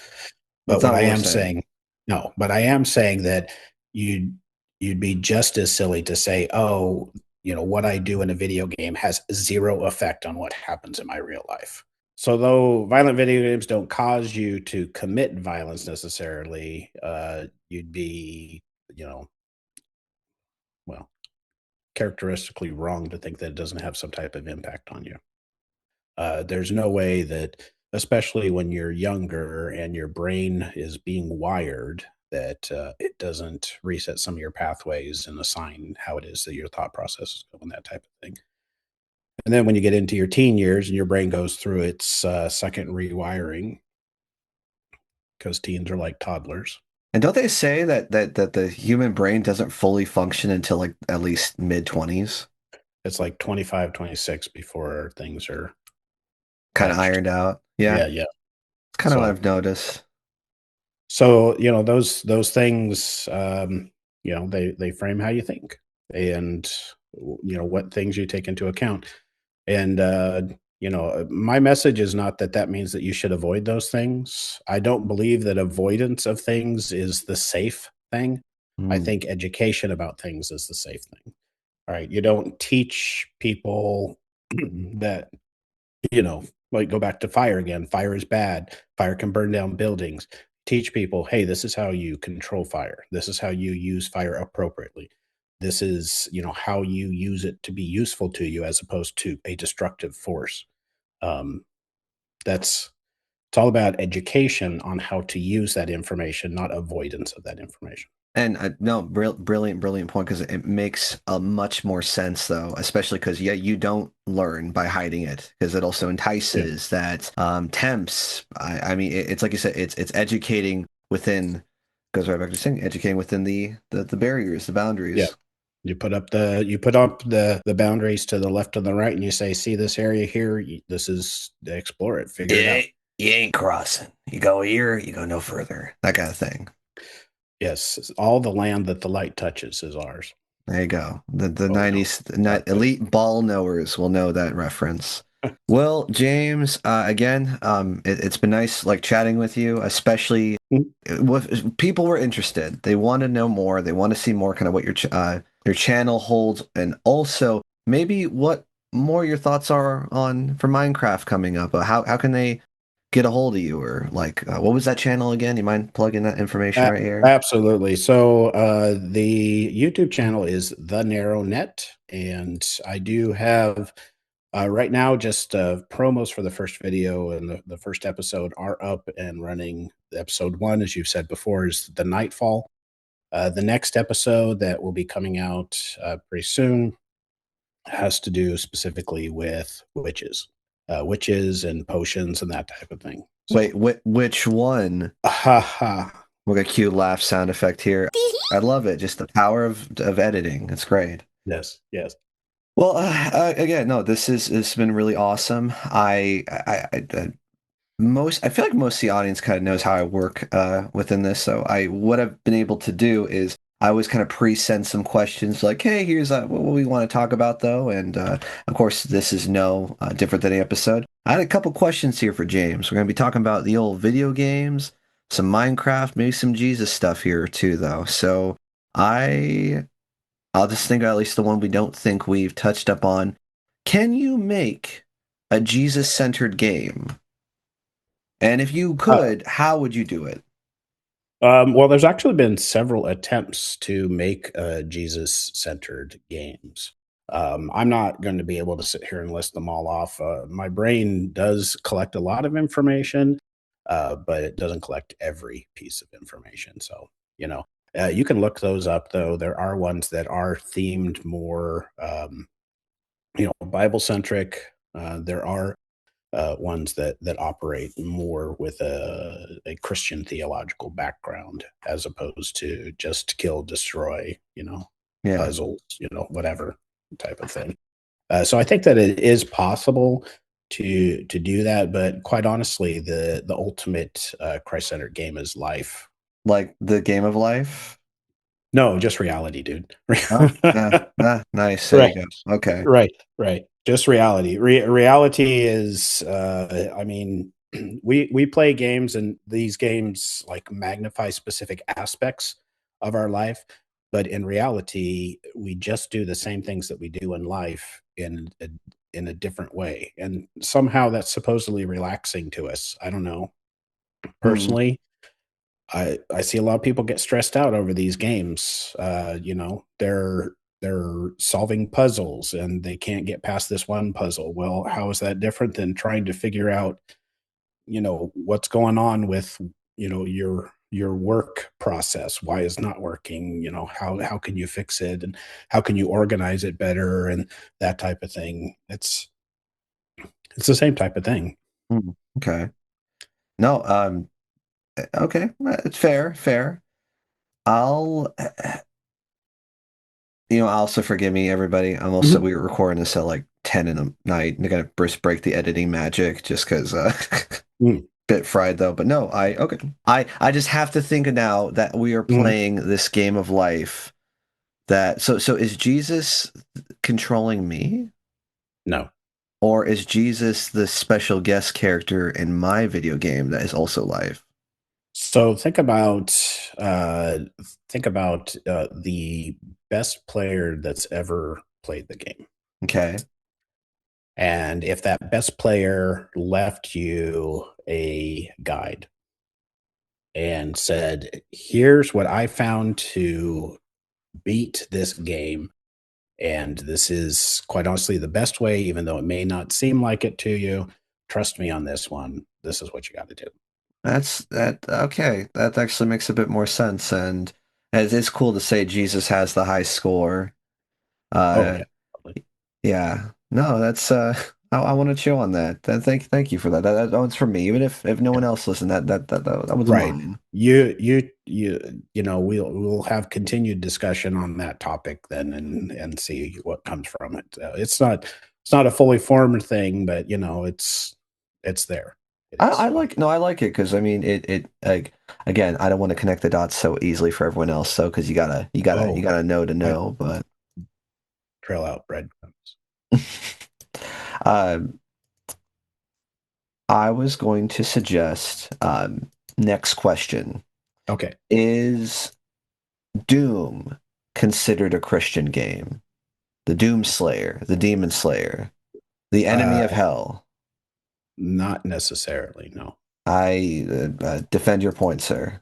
But what I am saying, no. But I am saying that you'd be just as silly to say, "Oh, what I do in a video game has zero effect on what happens in my real life." So though violent video games don't cause you to commit violence necessarily, you'd be, well, characteristically wrong to think that it doesn't have some type of impact on you. There's no way that, especially when you're younger and your brain is being wired, that it doesn't reset some of your pathways and assign how it is that your thought process is going, that type of thing. And then when you get into your teen years and your brain goes through its second rewiring, because teens are like toddlers. And don't they say that the human brain doesn't fully function until like at least mid-20s? It's like 25, 26 before things are kind of ironed out. Yeah. Yeah. It's kind of what I've noticed. So, those things, they frame how you think and, what things you take into account. And, my message is not that means that you should avoid those things. I don't believe that avoidance of things is the safe thing. I think education about things is the safe thing. All right. You don't teach people that, like go back to fire again. Fire is bad. Fire can burn down buildings. Teach people, hey, this is how you control fire. This is how you use fire appropriately. This is, how you use it to be useful to you as opposed to a destructive force. It's all about education on how to use that information, not avoidance of that information. And no, brilliant point, because it makes a much more sense, though, especially because, you don't learn by hiding it, because it also entices that tempts. I mean, it's like you said, it's educating within, goes right back to saying, educating within the barriers, the boundaries. Yeah. You put up the boundaries to the left and the right, and you say, see this area here? This is, explore it, figure it out. You ain't crossing. You go here, you go no further. That kind of thing. Yes, all the land that the light touches is ours. There you go. The 90s elite ball knowers will know that reference. Well, James, again, it's been nice like chatting with you, especially with people were interested. They want to know more. They want to see more kind of what your channel holds, and also maybe what more your thoughts are on for Minecraft coming up. How can they get a hold of you, or like what was that channel again? You mind plugging that information right here? Absolutely. So the YouTube channel is The Narrow Net, and I do have right now just promos for the first video, and the first episode are up and running. Episode 1, as you've said before, is the Nightfall. The next episode that will be coming out pretty soon has to do specifically with witches and potions and that type of thing. So, Wait, which one? ha ha. We'll get a cute laugh sound effect here. I love it. Just the power of editing. It's great. Yes, yes. Well, again, no, this has been really awesome. I feel like most of the audience kind of knows how I work within this. So what I've been able to do is I always kind of pre-send some questions like, hey, here's what we want to talk about though, and of course this is no different than the episode. I had a couple questions here for James. We're going to be talking about the old video games, some Minecraft, maybe some Jesus stuff here too, though. So I I'll just think of at least the one we don't think we've touched up on. Can you make a Jesus-centered game? And if you could, how would you do it? Well, there's actually been several attempts to make Jesus-centered games. I'm not going to be able to sit here and list them all off. My brain does collect a lot of information, but it doesn't collect every piece of information. So, you can look those up, though. There are ones that are themed more, Bible-centric. There are ones that operate more with a Christian theological background as opposed to just kill, destroy, Yeah, puzzles, whatever type of thing. So I think that it is possible to do that, but quite honestly, the ultimate Christ-centered game is life. like the game of life. No, just reality, dude. Oh, nice. There Right. you go. Okay. Right, right. Just reality. Reality is, I mean, we play games, and these games like magnify specific aspects of our life, but in reality, we just do the same things that we do in life in a different way, and somehow that's supposedly relaxing to us. I don't know. Hmm. Personally, I see a lot of people get stressed out over these games. They're solving puzzles and they can't get past this one puzzle. Well, how is that different than trying to figure out, what's going on with, your work process? Why is not working? How can you fix it, and how can you organize it better, and that type of thing. It's the same type of thing. Hmm. Okay. No, okay. It's fair. I'll, also forgive me, everybody. Mhm. We were recording this at like 10 in the night. And I gotta break the editing magic just because, Mm. bit fried though. But no, okay. I just have to think now that we are Mhm. playing this game of life so is Jesus controlling me? No. Or is Jesus the special guest character in my video game that is also live? So think about the best player that's ever played the game. Okay. And if that best player left you a guide and said, "Here's what I found to beat this game, and this is quite honestly the best way, even though it may not seem like it to you. Trust me on this one. This is what you got to do." Okay. That actually makes a bit more sense. And it's cool to say Jesus has the high score. Oh Uh, yeah. yeah. No, that's I want to chew on that. Thank you for that. That one's for me. Even if no one else listened, that was Right. mine. We'll have continued discussion on that topic then, and see what comes from it. It's not a fully formed thing, but it's there. It is. I like it because I mean it like again I don't want to connect the dots so easily for everyone else so because you Oh, gotta know to I know but trail out breadcrumbs. um I was going to suggest next question. Okay. Is Doom considered a Christian game? The Doom Slayer, the Demon Slayer, the enemy Uh, of hell. Not necessarily, no. I defend your point, sir.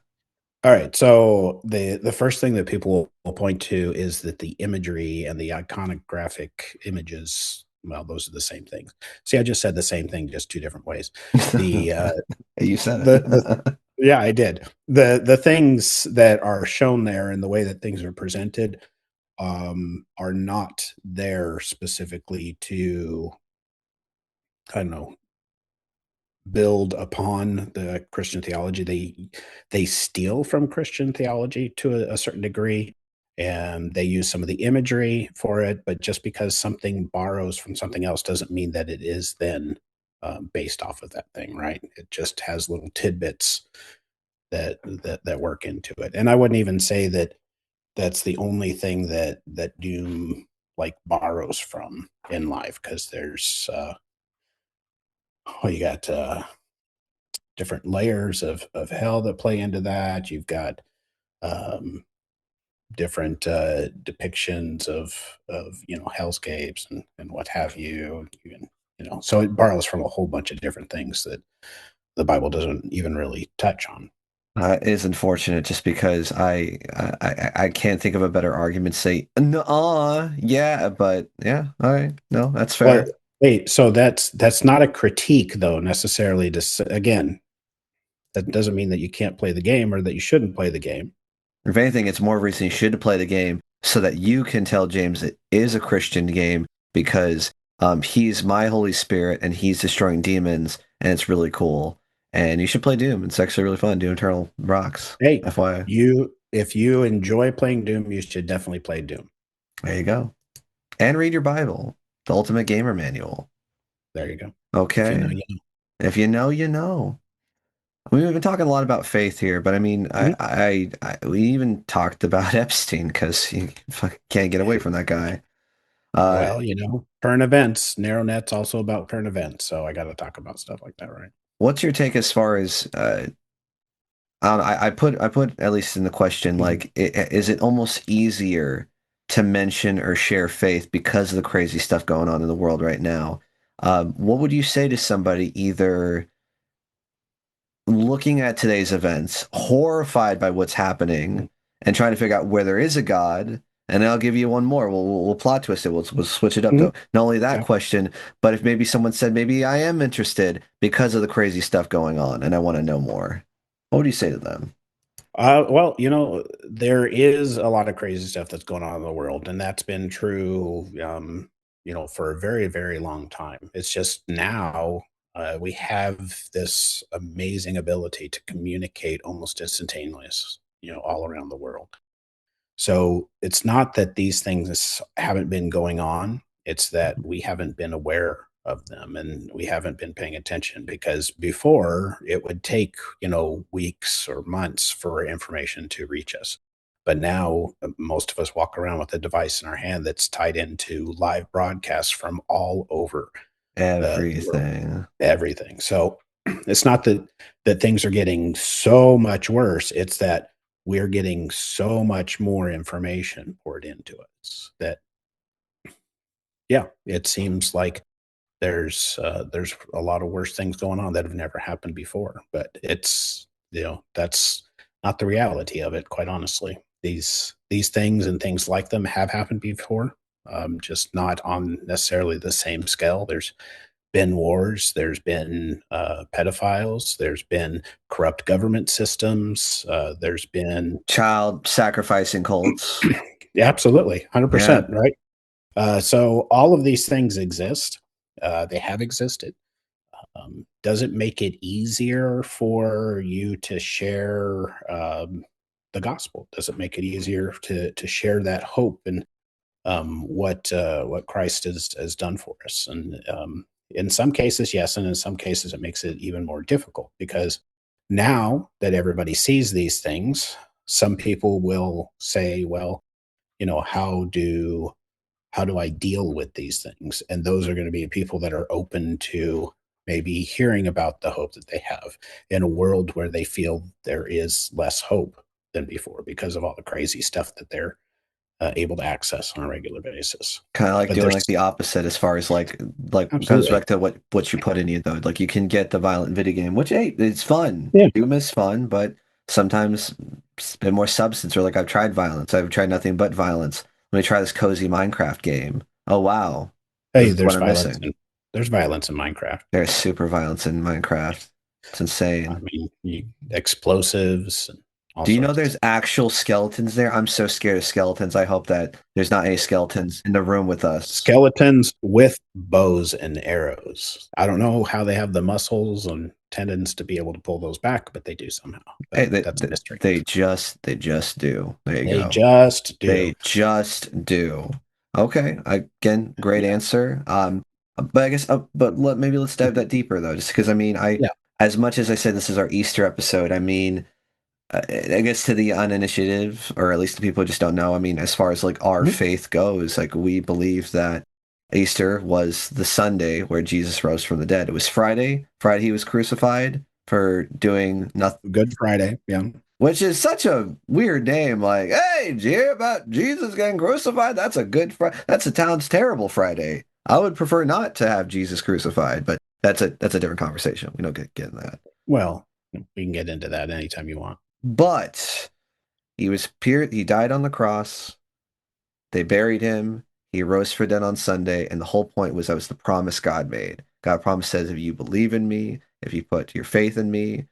All right. So the first thing that people will point to is that the imagery and the iconographic images, well, those are the same things. See, I just said the same thing, just two different ways. The You said the it. yeah, I did. The things that are shown there and the way that things are presented are not there specifically to, I don't know, build upon the Christian theology. They steal from Christian theology to a certain degree, and they use some of the imagery for it. But just because something borrows from something else doesn't mean that it is then based off of that thing, right? It just has little tidbits that work into it. And I wouldn't even say that that's the only thing that Doom like borrows from in life, because there's you got different layers of hell that play into that. You've got um, different depictions of hellscapes and what have you. So it borrows from a whole bunch of different things that the Bible doesn't even really touch on. It is unfortunate just because I can't think of a better argument to say, no, yeah, but yeah, all right, no, that's Well, fair. hey, so that's not a critique though necessarily. Again, that doesn't mean that you can't play the game or that you shouldn't play the game. If anything, it's more reason you should play the game so that you can tell James it is a Christian game because he's my Holy Spirit and he's destroying demons and it's really cool. And you should play Doom. It's actually really fun. Doom Eternal rocks. Hey, FYI. if you enjoy playing Doom, you should definitely play Doom. There you go. And read your Bible, the Ultimate Gamer Manual. There you go. If you know, Okay. you know. If you know, you know. We've been talking a lot about faith here, but I mean, Mhm. we even talked about Epstein because you fucking can't get away from that guy. Uh, Well, current events. NarrowNet's also about current events, so I got to talk about stuff like that, right? what's your take as far as I don't know, I put at least in the question Mhm. like is it almost easier to mention or share faith because of the crazy stuff going on in the world right now? What would you say to somebody either looking at today's events, horrified by what's happening, and trying to figure out where there is a God? And I'll give you one more. We'll plot twist it. We'll switch it up Mhm. though. Not only that Yeah. question, but if maybe someone said maybe I am interested because of the crazy stuff going on and I want to know more, what would you say to them? Well, there is a lot of crazy stuff that's going on in the world, and that's been true, for a very, very long time. It's just now we have this amazing ability to communicate almost instantaneously, all around the world. So it's not that these things haven't been going on, it's that we haven't been aware of them and we haven't been paying attention, because before it would take, weeks or months for information to reach us. But now most of us walk around with a device in our hand that's tied into live broadcasts from all over the world, Everything. everything. So it's not that things are getting so much worse. It's that we're getting so much more information poured into us that, yeah, it seems like there's a lot of worse things going on that have never happened before. But it's that's not the reality of it. Quite honestly, these things and things like them have happened before, just not on necessarily the same scale. There's been wars, there's been pedophiles, there's been corrupt government systems, there's been Child sacrificing cults. yeah, absolutely, Yeah, 100%, right? So all of these things exist. They have existed. Does it make it easier for you to share the gospel? Does it make it easier to share that hope and what Christ has done for us? And in some cases, yes, and in some cases, it makes it even more difficult, because now that everybody sees these things, some people will say, "Well, how do I deal with these things?" And those are going to be people that are open to maybe hearing about the hope that they have in a world where they feel there is less hope than before because of all the crazy stuff that they're able to access on a regular basis. Kind of like But doing there's like the opposite as far as like goes absolutely, back to what you put in you though. Like you can get the violent video game, which hey, it's fun. yeah. Doom is fun, but sometimes it's a bit more substance. Or like I've tried violence. I've tried nothing but violence. Let me try this cozy Minecraft game. Oh wow, this Hey, is what I'm missing. there's violence in Minecraft. There's super violence in Minecraft. It's I insane. mean, explosives and all Do you know sorts of there's stuff. actual skeletons there? I'm so scared of skeletons. I hope that there's not any skeletons in the room with us. Skeletons with bows and arrows. I don't know how they have the muscles and tendons to be able to pull those back, but they do somehow. Hey, But that's a mystery. they just do. There you They go. just do. They just do. Okay. Again, great Yeah. answer. But I guess, maybe let's dive that deeper though, just because I mean, Yeah. as much as I said this is our Easter episode, I mean, I guess to the uninitiative, or at least the people who just don't know, I mean, as far as like our Mhm. faith goes, like we believe that Easter was the Sunday where Jesus rose from the dead. It was Friday. Friday he was crucified for doing nothing, Good Friday. Yeah. which is such a weird name. Like, hey, did you hear about Jesus getting crucified? That's a good Friday. That's a town's terrible Friday. I would prefer not to have Jesus crucified, but that's a different conversation. We don't get in that. Well, we can get into that anytime you want. But he died on the cross. They buried him. He rose for dead on Sunday, and the whole point was that was the promise God made. God promised says, if you believe in me, if you put your faith in me,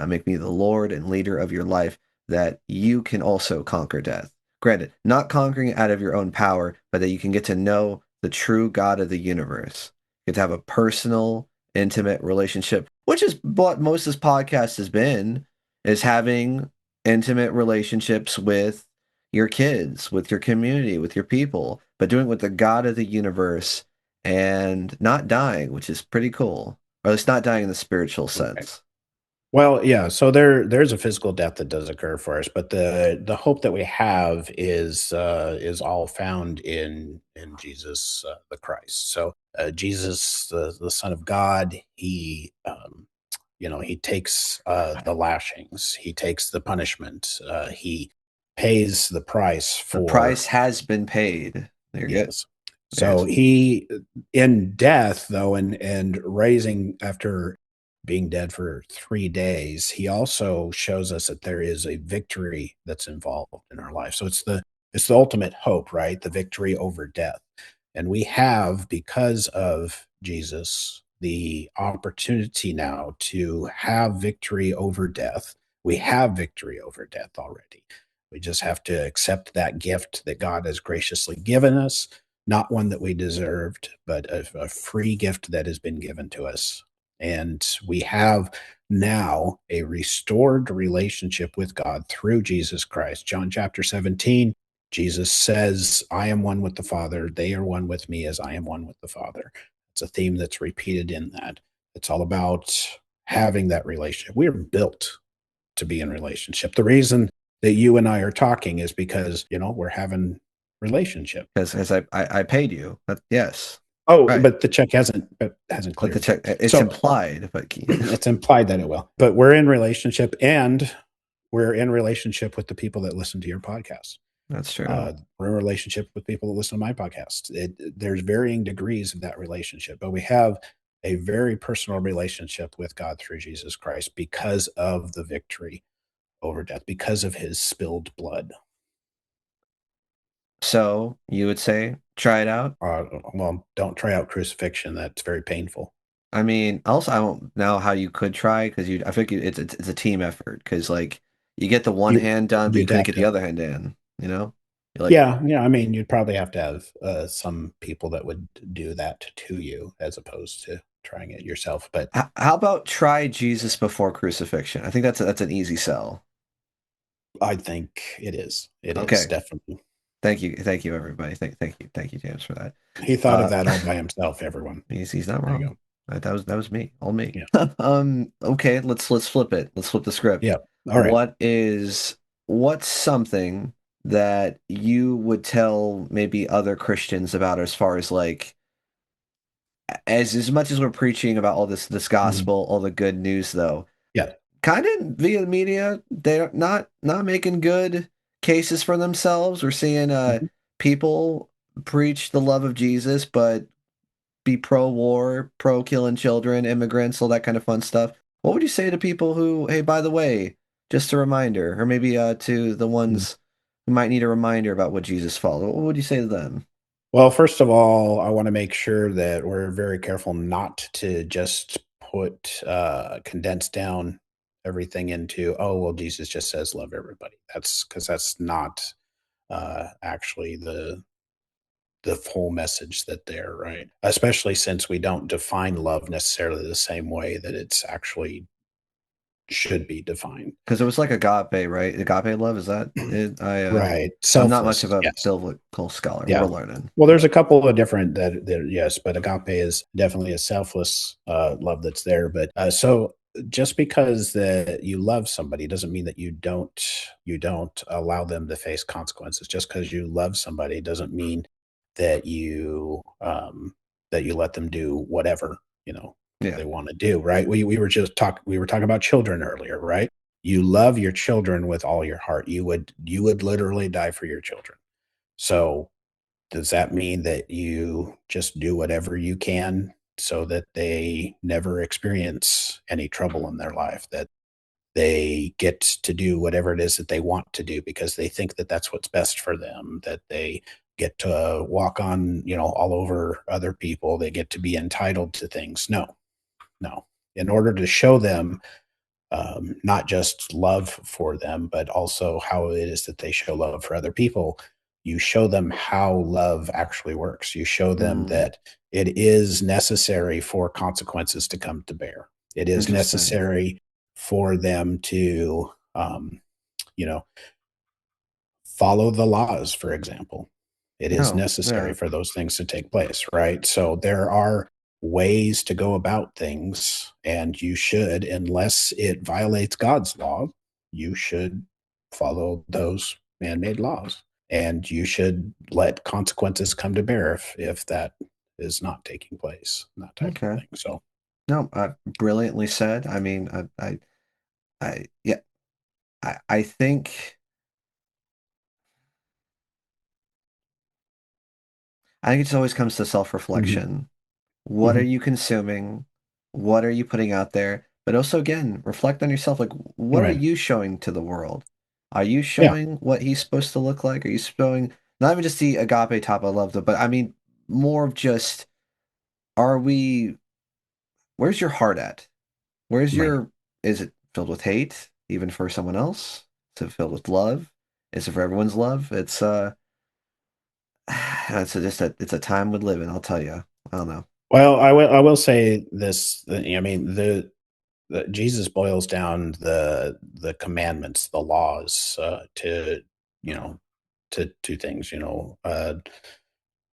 make me the Lord and leader of your life, that you can also conquer death. Granted, not conquering it out of your own power, but that you can get to know the true God of the universe. You get to have a personal, intimate relationship, which is what most of this podcast has been, is having intimate relationships with your kids, with your community, with your people, but doing it with the God of the universe and not dying, which is pretty cool. Or at least not dying in the spiritual Okay. sense. Well, yeah. So there's a physical death that does occur for us, but the hope that we have is all found in Jesus the Christ. So Jesus, the Son of God, he takes the lashings, he takes the punishment, he pays the price The for price has been paid. There you go. yes. So Yes. he in death though and raising after being dead for 3 days, he also shows us that there is a victory that's involved in our life. So it's the ultimate hope, right? The victory over death. And we have, because of Jesus, the opportunity now to have victory over death. We have victory over death already. We just have to accept that gift that God has graciously given us, not one that we deserved, but a free gift that has been given to us. And we have now a restored relationship with God through Jesus Christ. John chapter 17, Jesus says, I am one with the Father. They are one with me as I am one with the Father. It's a theme that's repeated in that. It's all about having that relationship. We are built to be in relationship. The reason that you and I are talking is because, we're having relationship. Because I paid you. Yes. Oh, Right. but the check hasn't But the cleared check, yet. it's So implied, but it's implied that it will. But we're in relationship and we're in relationship with the people that listen to your podcast. that's true. We're in relationship with people that listen to my podcast. There's varying degrees of that relationship, but we have a very personal relationship with God through Jesus Christ because of the victory over death, because of his spilled blood. So you would say, try it out. Well, don't try out crucifixion. That's very painful. I mean, also I don't know how you could try because I think it's a team effort because like you get the one You hand done, but you you'd couldn't have get the to, other hand in. You know, you're like, yeah, yeah. I mean, you'd probably have to have some people that would do that to you as opposed to trying it yourself. But how about try Jesus before crucifixion? I think that's an easy sell. I think it is. It is Okay, definitely. thank you, everybody. Thank you, James, for that. He thought of Uh, that all by himself. Everyone. he's not There you wrong. go. That was me, all me. Yeah. Okay, let's flip it. Let's flip the script. Yeah. All right. What's something that you would tell maybe other Christians about as far as like as much as we're preaching about all this gospel, all the good news, though, Yeah. kind of via the media, they're not making good cases for themselves. We're seeing Mhm. people preach the love of Jesus, but be pro-war, pro-killing children, immigrants, all that kind of fun stuff. What would you say to people who, hey, by the way, just a reminder, or maybe to the Mm. ones who might need a reminder about what Jesus followed? What would you say to them? Well, first of all, I want to make sure that we're very careful not to just condense down everything into, oh, well, Jesus just says love everybody. That's because that's not actually the full message that they're right. Especially since we don't define love necessarily the same way that it's actually should be defined. Because it was like agape, right? Agape love, is that it? Right. I'm not much Selfless. of a Yes. biblical scholar. We're Yeah. learning. Well, there's a couple of different that yes, but agape is definitely a selfless love that's there. But so just because that you love somebody doesn't mean that you don't allow them to face consequences. Just because you love somebody doesn't mean that you let them do whatever Yeah, they want to do. Right? We were talking about children earlier, right? You love your children with all your heart. You would literally die for your children. So does that mean that you just do whatever you can so that they never experience any trouble in their life, that they get to do whatever it is that they want to do because they think that that's what's best for them, that they get to walk on, all over other people, they get to be entitled to things? No, no. In order to show them not just love for them, but also how it is that they show love for other people. You show them how love actually works. You show them mm, that it is necessary for consequences to come to bear. It is interesting. necessary for them to, you know, follow the laws, for example. It is No, necessary yeah, for those things to take place, right? So there are ways to go about things, and you should, unless it violates God's law, you should follow those man-made laws. And you should let consequences come to bear if that is not taking place, that type of okay. thing. So No, brilliantly said. I mean, yeah, I think. I think it just always comes to mhm, self-reflection. What are mhm. you consuming? What are you putting out there? But also, again, reflect on yourself. Like, what are Right. you showing to the world? Are you Yeah. showing what he's supposed to look like? Are you showing not even just the agape type of love, but I mean more of just, are we, where's your heart at? Where's Right. your, is it filled with hate, even for someone else? Is it filled with love? Is it for everyone's love? It's a time we live in, I'll tell you. I don't know. Well, I will say this. I mean, Jesus boils down the commandments, the laws, to you know to two things.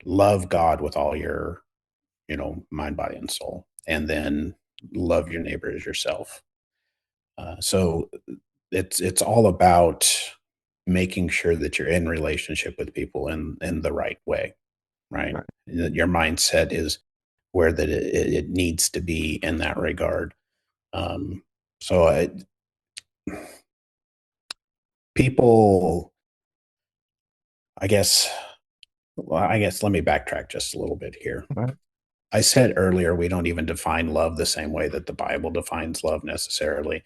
Love God with all your mind, body, and soul, and then love your neighbor as yourself. So it's all about making sure that you're in relationship with people in the right way, right? Right. That your mindset is where that it needs to be in that regard. So people, I guess, let me backtrack just a little bit here. Right. I said earlier we don't even define love the same way that the Bible defines love necessarily.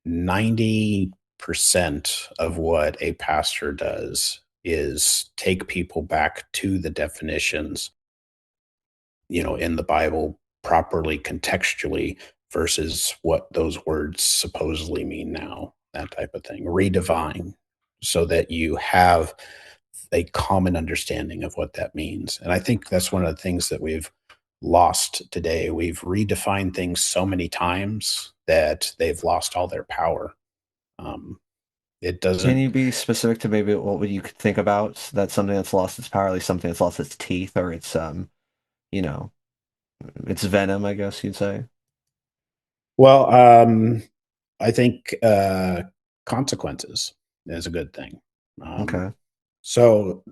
90% of what a pastor does is take people back to the definitions, in the Bible properly contextually versus what those words supposedly mean now, that type of thing. Redefine so that you have a common understanding of what that means. And I think that's one of the things that we've lost today. We've redefined things so many times that they've lost all their power. Um, it Can doesn't, you be specific to maybe what would you could think about that's something that's lost its power, like something that's lost its teeth or its you know, its venom, I guess you'd say. well, I think consequences is a good thing. Um, Okay. so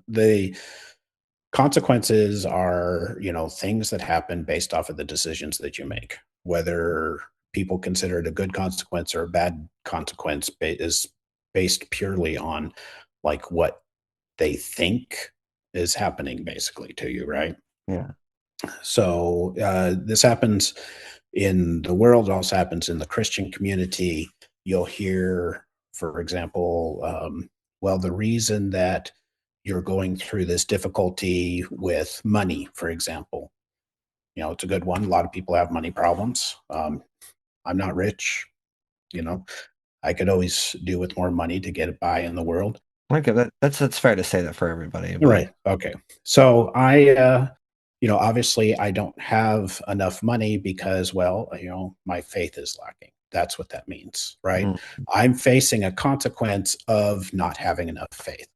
consequences are, things that happen based off of the decisions that you make. Whether people consider it a good consequence or a bad consequence is based purely on like what they think is happening basically to you, right? Yeah. So this happens in the world, it also happens in the Christian community. You'll hear, for example, well, the reason that you're going through this difficulty with money, for example, it's a good one. A lot of people have money problems. I'm not rich, you know, I could always do with more money to get by in the world. Okay, that's fair to say that for everybody, but Right. Okay. So obviously I don't have enough money because, well, my faith is lacking. That's what that means, right? mm, I'm facing a consequence of not having enough faith.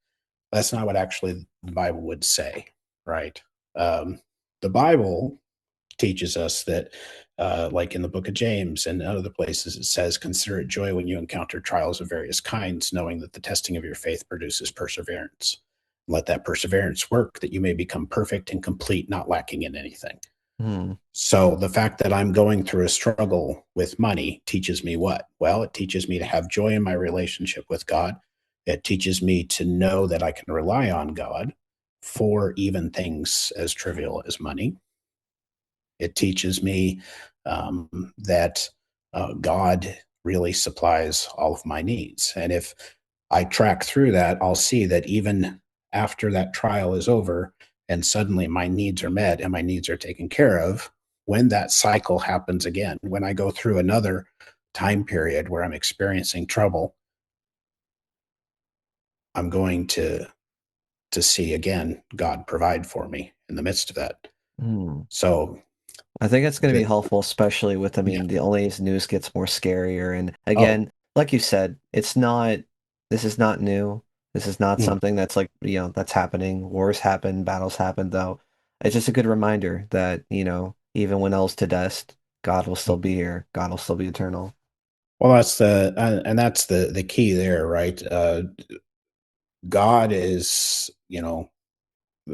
That's not what actually the Bible would say, right? Um, the Bible teaches us that, like in the book of James and other places, it says, consider it joy when you encounter trials of various kinds, knowing that the testing of your faith produces perseverance. Let that perseverance work, that you may become perfect and complete, not lacking in anything. mm, So the fact that I'm going through a struggle with money teaches me what? Well, it teaches me to have joy in my relationship with God. It teaches me to know that I can rely on God for even things as trivial as money. It teaches me that God really supplies all of my needs. And if I track through that, I'll see that even after that trial is over and suddenly my needs are met and my needs are taken care of, when that cycle happens again, when I go through another time period where I'm experiencing trouble, I'm going to see again God provide for me in the midst of that. mm. So I think it's going to be the, helpful, especially with, I yeah. mean, the only as news gets more scarier. And Oh, again, like you said, this is not new. This is not mm, something that's like, that's happening. Wars happen, battles happen, though. It's just a good reminder that, even when else to dust, God will still mm. be here. God will still be eternal. Well, that's the key there, right? God is,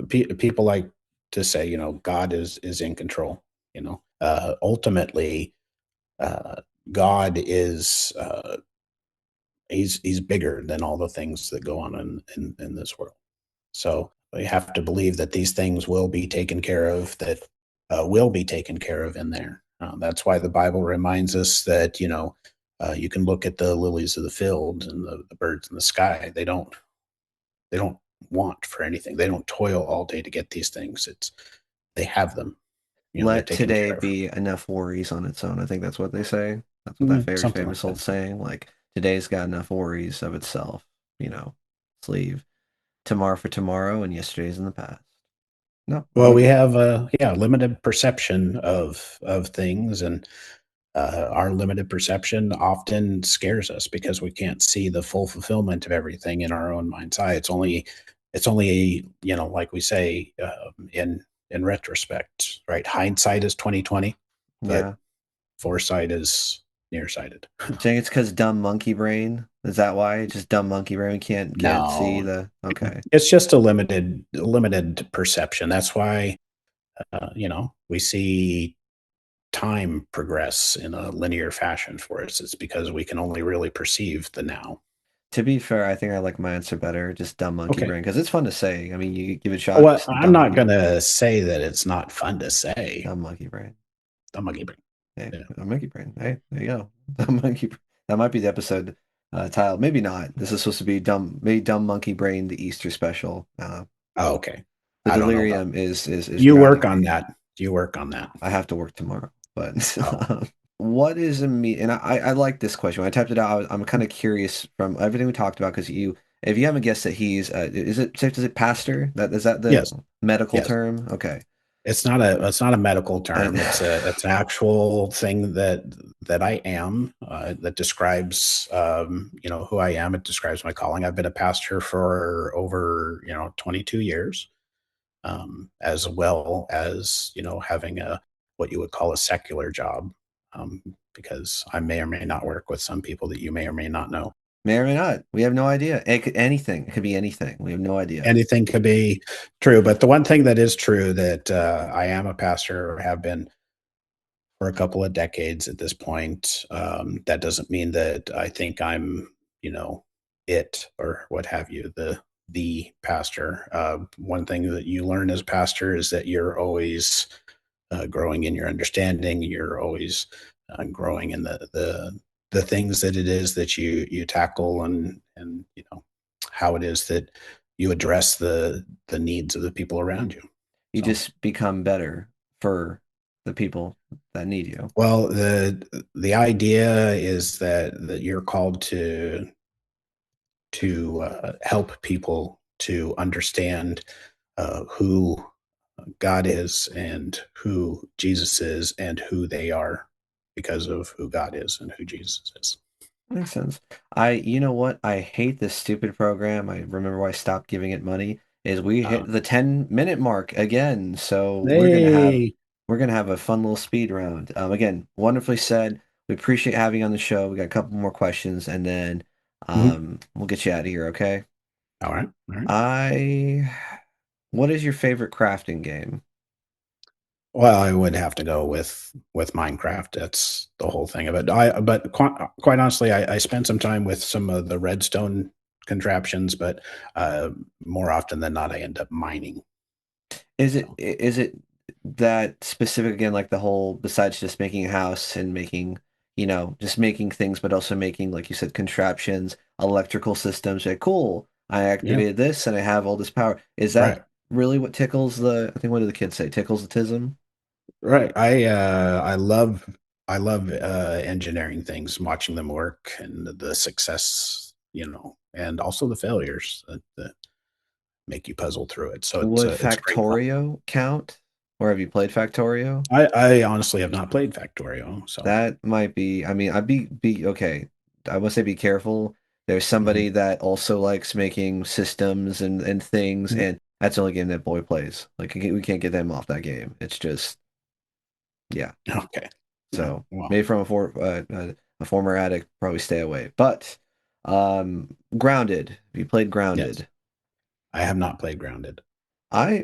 people like to say, God is in control. Ultimately, uh, God is he's bigger than all the things that go on in this world. So we have to believe that these things will be taken care of. That will be taken care of in there. That's why the Bible reminds us that you can look at the lilies of the field and the birds in the sky. They don't want for anything. They don't toil all day to get these things. They have them. They're Let taken today care of. be enough worries on its own. I think that's what they say. That's what that very Something like famous that. old saying. Like, today's got enough worries of itself. Let's leave tomorrow for tomorrow and yesterday's in the past. No, Well, we have limited perception of things, and our limited perception often scares us because we can't see the full fulfillment of everything in our own mind's eye. It's only like we say in retrospect, right? Hindsight is 20/20, but yeah. foresight is nearsighted. Saying it's because dumb monkey brain. Is that why? Just dumb monkey brain can't see No, the okay. it's just a limited perception. That's why we see time progress in a linear fashion for us. It's because we can only really perceive the now. To be fair, I think I like my answer better. Just dumb monkey Okay. brain because it's fun to say. I mean, you give it a shot. Well, Just I'm dumb not monkey going brain. to say that it's not fun to say. Dumb monkey brain. I'm going to give it. Hey, Yeah. dumb monkey brain. Hey, there you go. Dumb monkey. That might be the episode title. Maybe not. This is supposed to be dumb. Maybe dumb monkey brain. The Easter special. Oh, okay. The I don't know about. delirium is You work grabbing on me. that. You work on that. I have to work tomorrow. But Oh, what is a me? And I like this question. When I typed it out, I'm kind of curious from everything we talked about because if you haven't guessed that he's, is it safe to say pastor? Is that the yes, medical yes. term? Okay. It's not a medical I, term. It's an actual thing that I am, that describes who I am. It describes my calling. I've been a pastor for over 22 years, as well as having a what you would call a secular job, because I may or may not work with some people that you may or may not know. May or may not. We have no idea. Anything. It could be anything. We have no idea. Anything could be true, but the one thing that is true that I am a pastor or have been for a couple of decades at this point. That doesn't mean that I think I'm, you know, it or what have you, the pastor. One thing that you learn as a pastor is that you're always growing in your understanding. You're always growing in the things that it is that you tackle, and you know how it is that you address the needs of the people around you. You So. just become better for the people that need you. Well, the idea is that you're called to help people to understand who God is and who Jesus is and who they are because of who God is and who Jesus is. Makes sense. You know what? I hate this stupid program. I remember why I stopped giving it money. Is we Uh, hit the 10-minute mark again, so hey, we're gonna have a fun little speed round. Again, wonderfully said. We appreciate having you on the show. We got a couple more questions, and then mhm. we'll get you out of here. Okay? All right, all right. I. What is your favorite crafting game? Well, I would have to go with Minecraft. That's the whole thing of it. But quite honestly, I spent some time with some of the redstone contraptions, but more often than not, I end up mining. So Is it that specific again, like the whole besides just making a house and making, just making things, but also making, like you said, contraptions, electrical systems. Like, cool, I yeah, activated this and I have all this power. Is right, that really what tickles I think what do the kids say? Tickles the tism? right. I love engineering things, watching them work, and the success, and also the failures that make you puzzle through it. So Would it's great fun. Factorio count? Or have you played Factorio? I honestly have not played Factorio, so. That might be, I mean, I'd be okay. I must say be careful. There's Mhm. somebody that also likes making systems and things, Mhm. and that's the only game that boy plays. Like we can't get them off that game. It's just, yeah. Okay. Yeah. So Well, maybe from a former addict, probably stay away. But Grounded. Have you played yes. Grounded? I have not played Grounded. I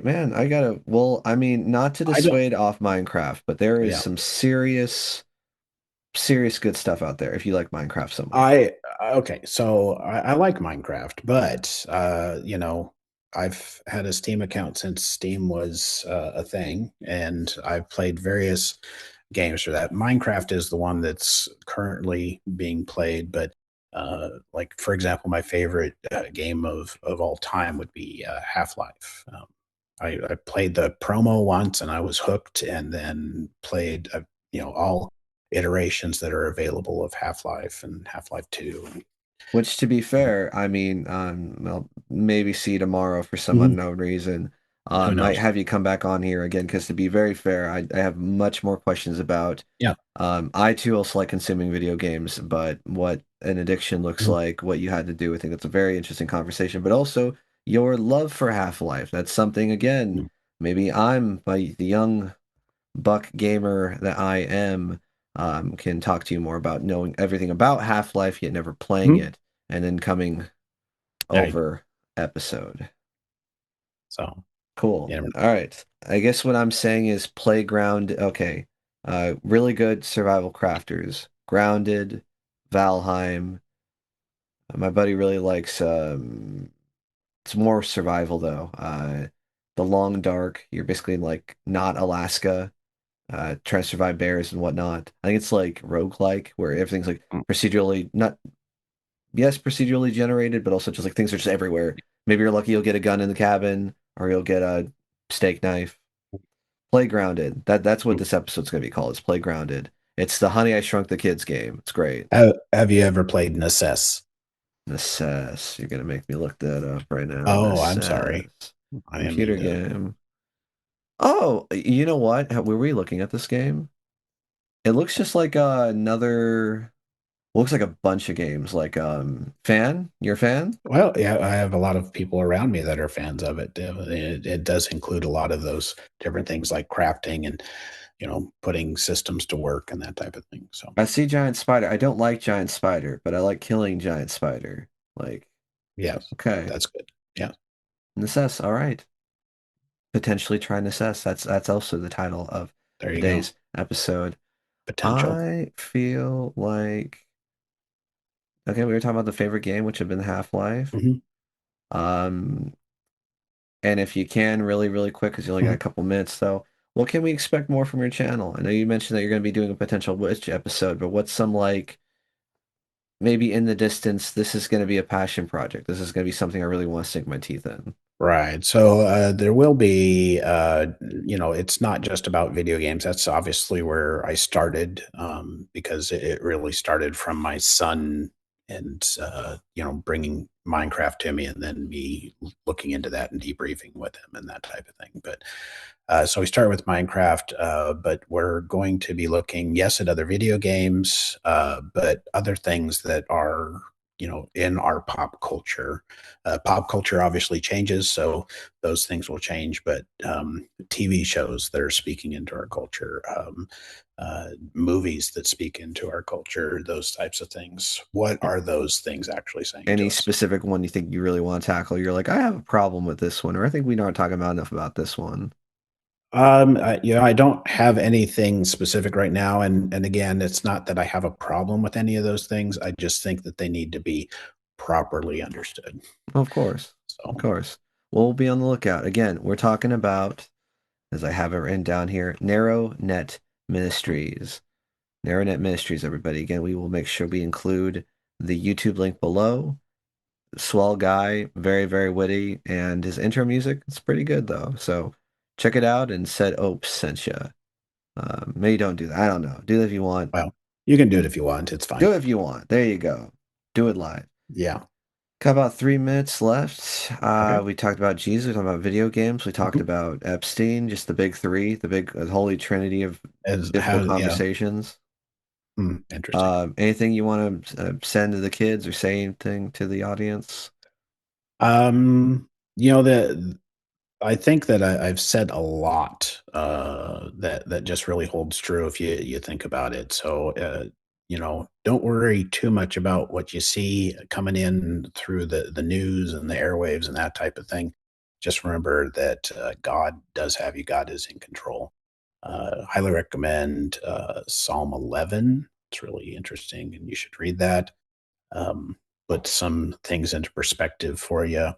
gotta. Well, I mean, not to I don't. dissuade off Minecraft, but there is Yeah. some serious good stuff out there if you like Minecraft so much. I okay. So I like Minecraft, but I've had a Steam account since Steam was a thing, and I've played various games for that. Minecraft is the one that's currently being played, but like for example, my favorite game of all time would be Half-Life. I played the promo once and I was hooked, and then played all iterations that are available of Half-Life and Half-Life 2. Which, to be And, fair, I mean, I'll maybe see you tomorrow for some mhm, unknown reason. who Might knows? have you come back on here again because, to be very fair, I have much more questions about. Yeah. I too also like consuming video games, but what an addiction looks Mhm, like, what you had to do. I think that's a very interesting conversation. But also your love for Half-Life. That's something again. mhm, Maybe I'm the young buck gamer that I am, can talk to you more about knowing everything about Half-Life, yet never playing mhm. it, and then coming Yeah. over episode. So you Cool. never All right. I guess what I'm saying is Playground. Okay. Really good survival crafters. Grounded, Valheim. My buddy really likes. It's more survival though. The Long Dark. You're basically in like not Alaska, trying to survive bears and whatnot. I think it's like roguelike, where everything's like know. procedurally not yes, procedurally generated, but also just like things are just everywhere. Maybe you're lucky you'll get a gun in the cabin, or you'll get a steak knife. Playgrounded. That's what Mm. this episode's gonna be called. It's Playgrounded. It's the Honey I Shrunk the Kids game. It's great. Have you ever played Necess? Necess. You're gonna make me look that up right now. Oh, I'm sorry. Necess. I didn't Computer mean to. game. Oh, you know what? Were we looking at this game? It looks just like another. Looks like a bunch of games. Like fan. You're a fan? Well, yeah, I have a lot of people around me that are fans of it. It does include a lot of those different things like crafting and putting systems to work and that type of thing. So I see Giant Spider. I don't like Giant Spider, but I like killing Giant Spider. Like, yes, okay, that's good. Yeah. Necess. All right. Potentially try Necess. That's also the title of There you today's go. episode. Potential. I feel like okay, we were talking about the favorite game, which had been Half-Life. Mhm. And if you can, really, really quick, because you only got a couple minutes, though, what can we expect more from your channel? I know you mentioned that you're going to be doing a potential Witch episode, but what's some, like, maybe in the distance, this is going to be a passion project. This is going to be something I really want to sink my teeth in. Right. So there will be, it's not just about video games. That's obviously where I started, because it really started from my son and, bringing Minecraft to me and then me looking into that and debriefing with him and that type of thing. But so we start with Minecraft, but we're going to be looking, yes, at other video games, but other things that are, in our pop culture. Pop culture obviously changes, so those things will change. But TV shows that are speaking into our culture, movies that speak into our culture, those types of things. What are those things actually saying to Any us? specific one you think you really want to tackle? You're like, I have a problem with this one, or I think we aren't talking about enough about this one. I don't have anything specific right now, and again, it's not that I have a problem with any of those things. I just think that they need to be properly understood. Of course. Of So, course. We'll be on the lookout. Again, we're talking about, as I have it written down here, NarrowNet Ministries. NarrowNet Ministries, everybody. Again, we will make sure we include the YouTube link below. Swell guy, very, very witty, and his intro music, it's pretty good, though. So check it out and said Opes sent you. Maybe don't do that. I don't know. Do that if you want. well, you can do it if you want. It's fine. Do it if you want. There you go. Do it live. Yeah. Got about 3 minutes left. Okay. We talked about Jesus. We talked about video games. We talked Mhm. about Epstein, just the big three, the big holy trinity of As difficult how, yeah. conversations. Interesting. Anything you want to send to the kids or say anything to the audience? That I think that I've said a lot that just really holds true if you think about it. So don't worry too much about what you see coming in through the news and the airwaves and that type of thing. Just remember that God does have you. God is in control. Highly recommend Psalm 11. It's really interesting, and you should read that. Put some things into perspective for you.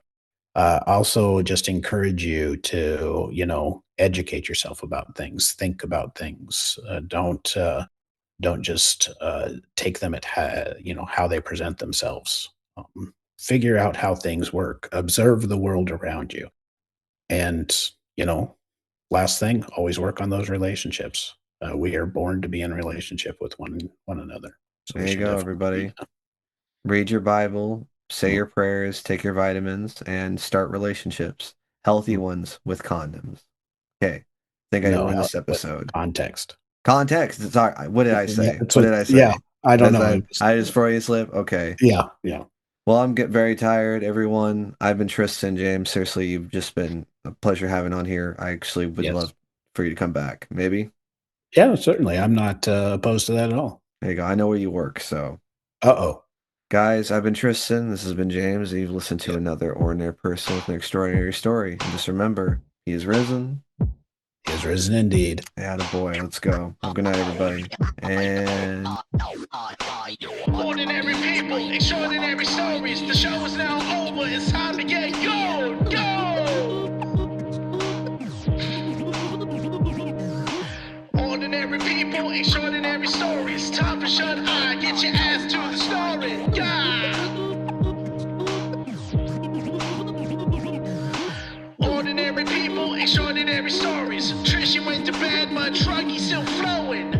Also, just encourage you to, educate yourself about things, think about things. Don't just take them at how they present themselves. Figure out how things work. Observe the world around you, and last thing, always work on those relationships. We are born to be in a relationship with one another, so There we you should go, definitely everybody. Read your Bible, say your prayers, take your vitamins, and start relationships. Healthy ones with condoms. Okay. I think I no ruined help this with episode. context. Context. Sorry. What did I Yeah, say? What did I say? yeah, I don't As know. I just Freudian slip? Okay. Yeah, yeah. Well, I'm getting very tired, everyone. I've been Tristan, James. Seriously, you've just been a pleasure having on here. I actually would Yes. love for you to come back. Maybe? Yeah, certainly. I'm not opposed to that at all. There you go. I know where you work, so. Uh-oh. Guys, I've been Tristan. This has been James. You've listened to Yeah. another ordinary person with an extraordinary story. And just remember, he is risen. He is risen indeed. Attaboy. Let's go. Well, good night, everybody. And Ordinary people, extraordinary stories. The show is now over. It's time to get go. Ordinary people, extraordinary stories. Time for shut eye. Get your ass to the story. Ordinary people, extraordinary stories. Trishy went to bed, but Truggy's still flowing.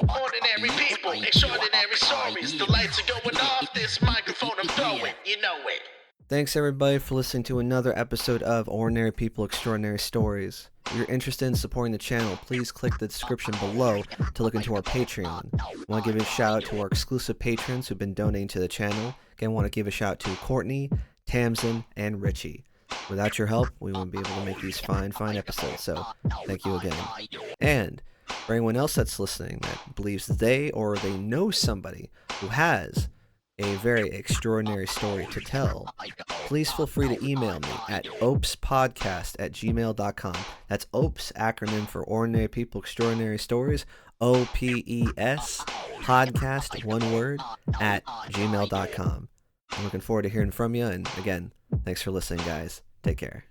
Ordinary people, extraordinary stories. The lights are going off, this microphone I'm throwing, you know it. Thanks everybody for listening to another episode of Ordinary People Extraordinary Stories. If you're interested in supporting the channel, please click the description below to look into our Patreon. I want to give a shout out to our exclusive patrons who've been donating to the channel. Again, I want to give a shout out to Courtney, Tamsin, and Richie. Without your help, we wouldn't be able to make these fine episodes. So thank you again. And for anyone else that's listening that believes they or they know somebody who has a very extraordinary story to tell, please feel free to email me at OPESpodcast@gmail.com. That's OPES, acronym for Ordinary People Extraordinary Stories, OPES, podcast, one word, @gmail.com. I'm looking forward to hearing from you, and again, thanks for listening, guys. Take care.